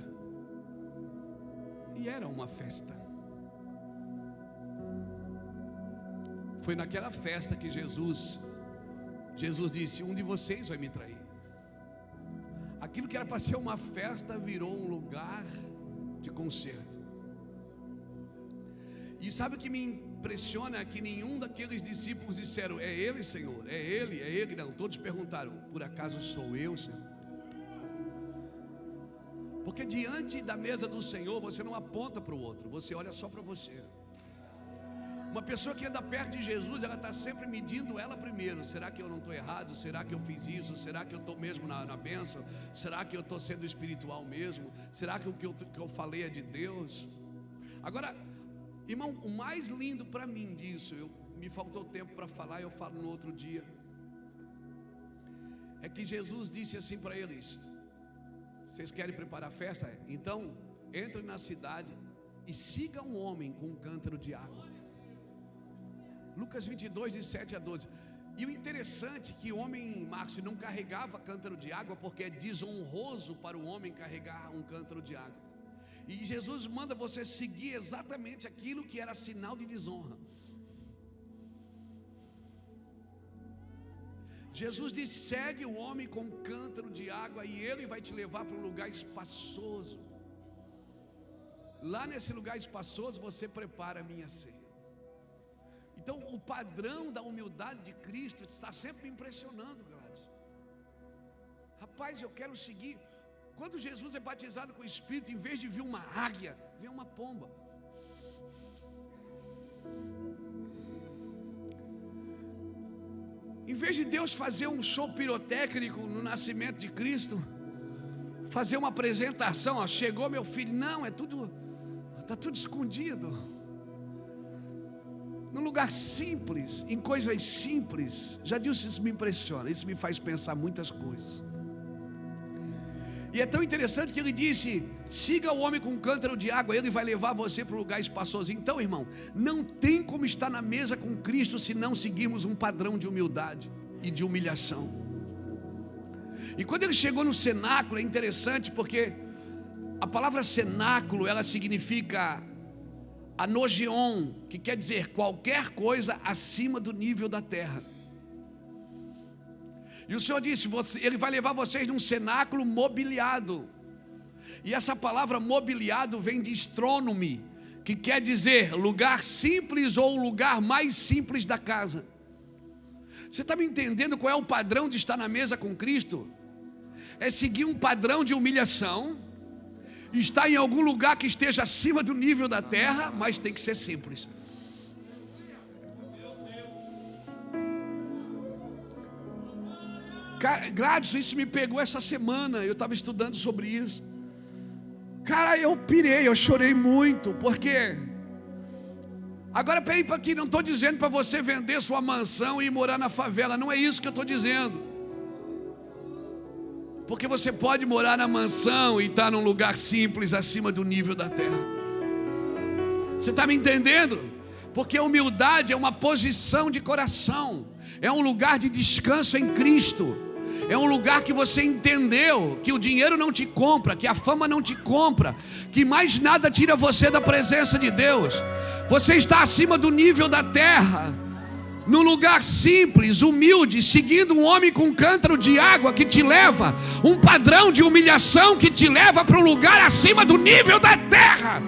E era uma festa. Foi naquela festa que Jesus disse: um de vocês vai me trair. Aquilo que era para ser uma festa virou um lugar de concerto. E sabe o que me impressiona? Que nenhum daqueles discípulos disseram: é ele, Senhor, é ele, é ele. Não, todos perguntaram: por acaso sou eu, Senhor? Porque diante da mesa do Senhor você não aponta para o outro, você olha só para você. Uma pessoa que anda perto de Jesus, ela está sempre medindo ela primeiro. Será que eu não estou errado? Será que eu fiz isso? Será que eu estou mesmo na bênção? Será que eu estou sendo espiritual mesmo? Será que o que eu falei é de Deus? Agora, irmão, o mais lindo para mim disso, me faltou tempo para falar, eu falo no outro dia, é que Jesus disse assim para eles: vocês querem preparar a festa? Então, entrem na cidade e sigam um homem com um cântaro de água. Lucas 22, de 7 a 12. E o interessante é que o homem, Márcio, não carregava cântaro de água, porque é desonroso para o homem carregar um cântaro de água. E Jesus manda você seguir exatamente aquilo que era sinal de desonra. Jesus diz: segue o homem com um cântaro de água e ele vai te levar para um lugar espaçoso. Lá nesse lugar espaçoso você prepara a minha ceia. Então o padrão da humildade de Cristo está sempre me impressionando, Gladys. Rapaz, eu quero seguir. Quando Jesus é batizado com o Espírito, em vez de vir uma águia, vem uma pomba. Em vez de Deus fazer um show pirotécnico no nascimento de Cristo, fazer uma apresentação, ó, chegou meu filho, não, está tudo escondido. Num lugar simples, em coisas simples. Já disse, isso me impressiona, isso me faz pensar muitas coisas. E é tão interessante que ele disse: siga o homem com um cântaro de água, ele vai levar você para um lugar espaçoso. Então, irmão, não tem como estar na mesa com Cristo se não seguirmos um padrão de humildade e de humilhação. E quando ele chegou no cenáculo, é interessante porque a palavra cenáculo, ela significa anogeon, que quer dizer qualquer coisa acima do nível da terra. E o Senhor disse: ele vai levar vocês num cenáculo mobiliado. E essa palavra mobiliado vem de stronome, que quer dizer lugar simples ou o lugar mais simples da casa. Você está me entendendo qual é o padrão de estar na mesa com Cristo? É seguir um padrão de humilhação, estar em algum lugar que esteja acima do nível da terra, mas tem que ser simples. Gladys, isso me pegou essa semana. Eu estava estudando sobre isso. Cara, eu pirei, eu chorei muito. Porque agora peraí para aqui, não estou dizendo para você vender sua mansão e ir morar na favela. Não é isso que eu estou dizendo. Porque você pode morar na mansão e estar num lugar simples acima do nível da terra. Você está me entendendo? Porque a humildade é uma posição de coração, é um lugar de descanso em Cristo. É um lugar que você entendeu que o dinheiro não te compra, que a fama não te compra, que mais nada tira você da presença de Deus. Você está acima do nível da terra, num lugar simples, humilde, seguindo um homem com um cântaro de água que te leva, um padrão de humilhação que te leva para um lugar acima do nível da terra,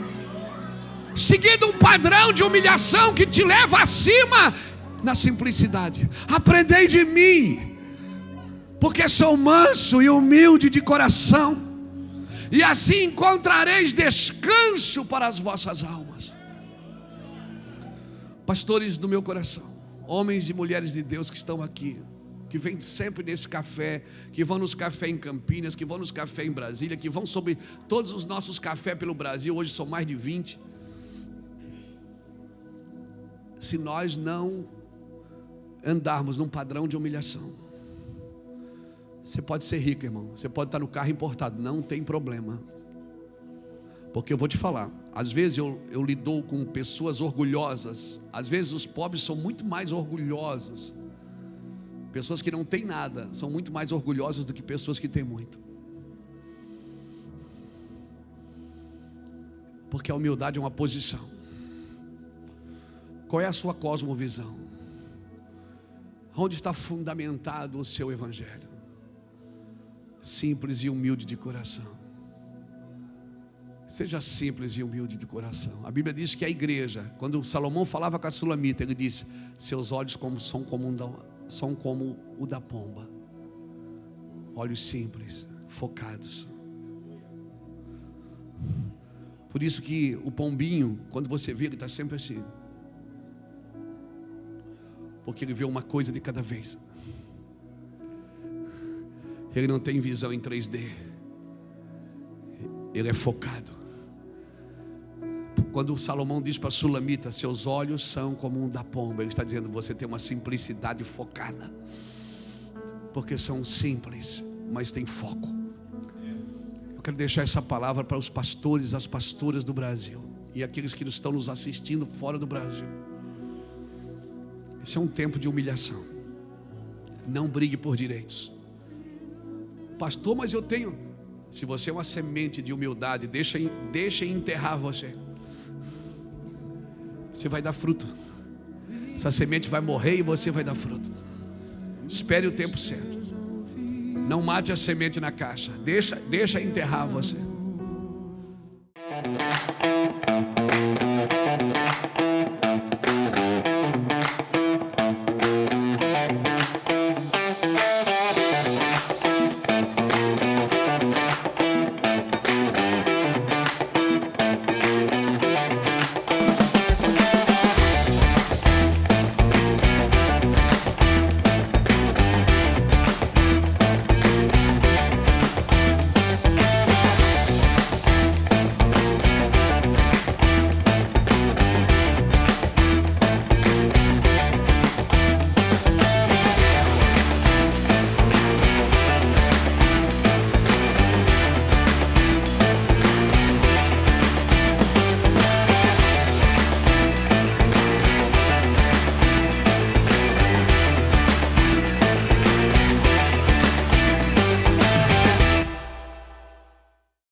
seguindo um padrão de humilhação que te leva acima na simplicidade. Aprendei de mim, porque sou manso e humilde de coração, e assim encontrareis descanso para as vossas almas. Pastores do meu coração, homens e mulheres de Deus que estão aqui, que vêm sempre nesse café, que vão nos cafés em Campinas, que vão nos cafés em Brasília, que vão sobre todos os nossos cafés pelo Brasil, hoje são mais de 20. Se nós não andarmos num padrão de humilhação, você pode ser rico, irmão, você pode estar no carro importado, não tem problema. Porque eu vou te falar, às vezes eu lido com pessoas orgulhosas. Às vezes os pobres são muito mais orgulhosos. Pessoas que não têm nada são muito mais orgulhosas do que pessoas que têm muito. Porque a humildade é uma posição. Qual é a sua cosmovisão? Onde está fundamentado o seu evangelho? Simples e humilde de coração. Seja simples e humilde de coração. A Bíblia diz que a igreja, quando Salomão falava com a sulamita, ele disse: seus olhos são como o da pomba. Olhos simples, focados. Por isso que o pombinho, quando você vê, ele está sempre assim, porque ele vê uma coisa de cada vez. Ele não tem visão em 3D. Ele é focado. Quando Salomão diz para a sulamita: seus olhos são como um da pomba, ele está dizendo: você tem uma simplicidade focada, porque são simples, mas tem foco. Eu quero deixar essa palavra para os pastores, as pastoras do Brasil e aqueles que estão nos assistindo fora do Brasil. Esse é um tempo de humilhação. Não brigue por direitos. Pastor, mas eu tenho. Se você é uma semente de humildade, deixa enterrar você. Você vai dar fruto. Essa semente vai morrer e você vai dar fruto. Espere o tempo certo. Não mate a semente na caixa. Deixa enterrar você.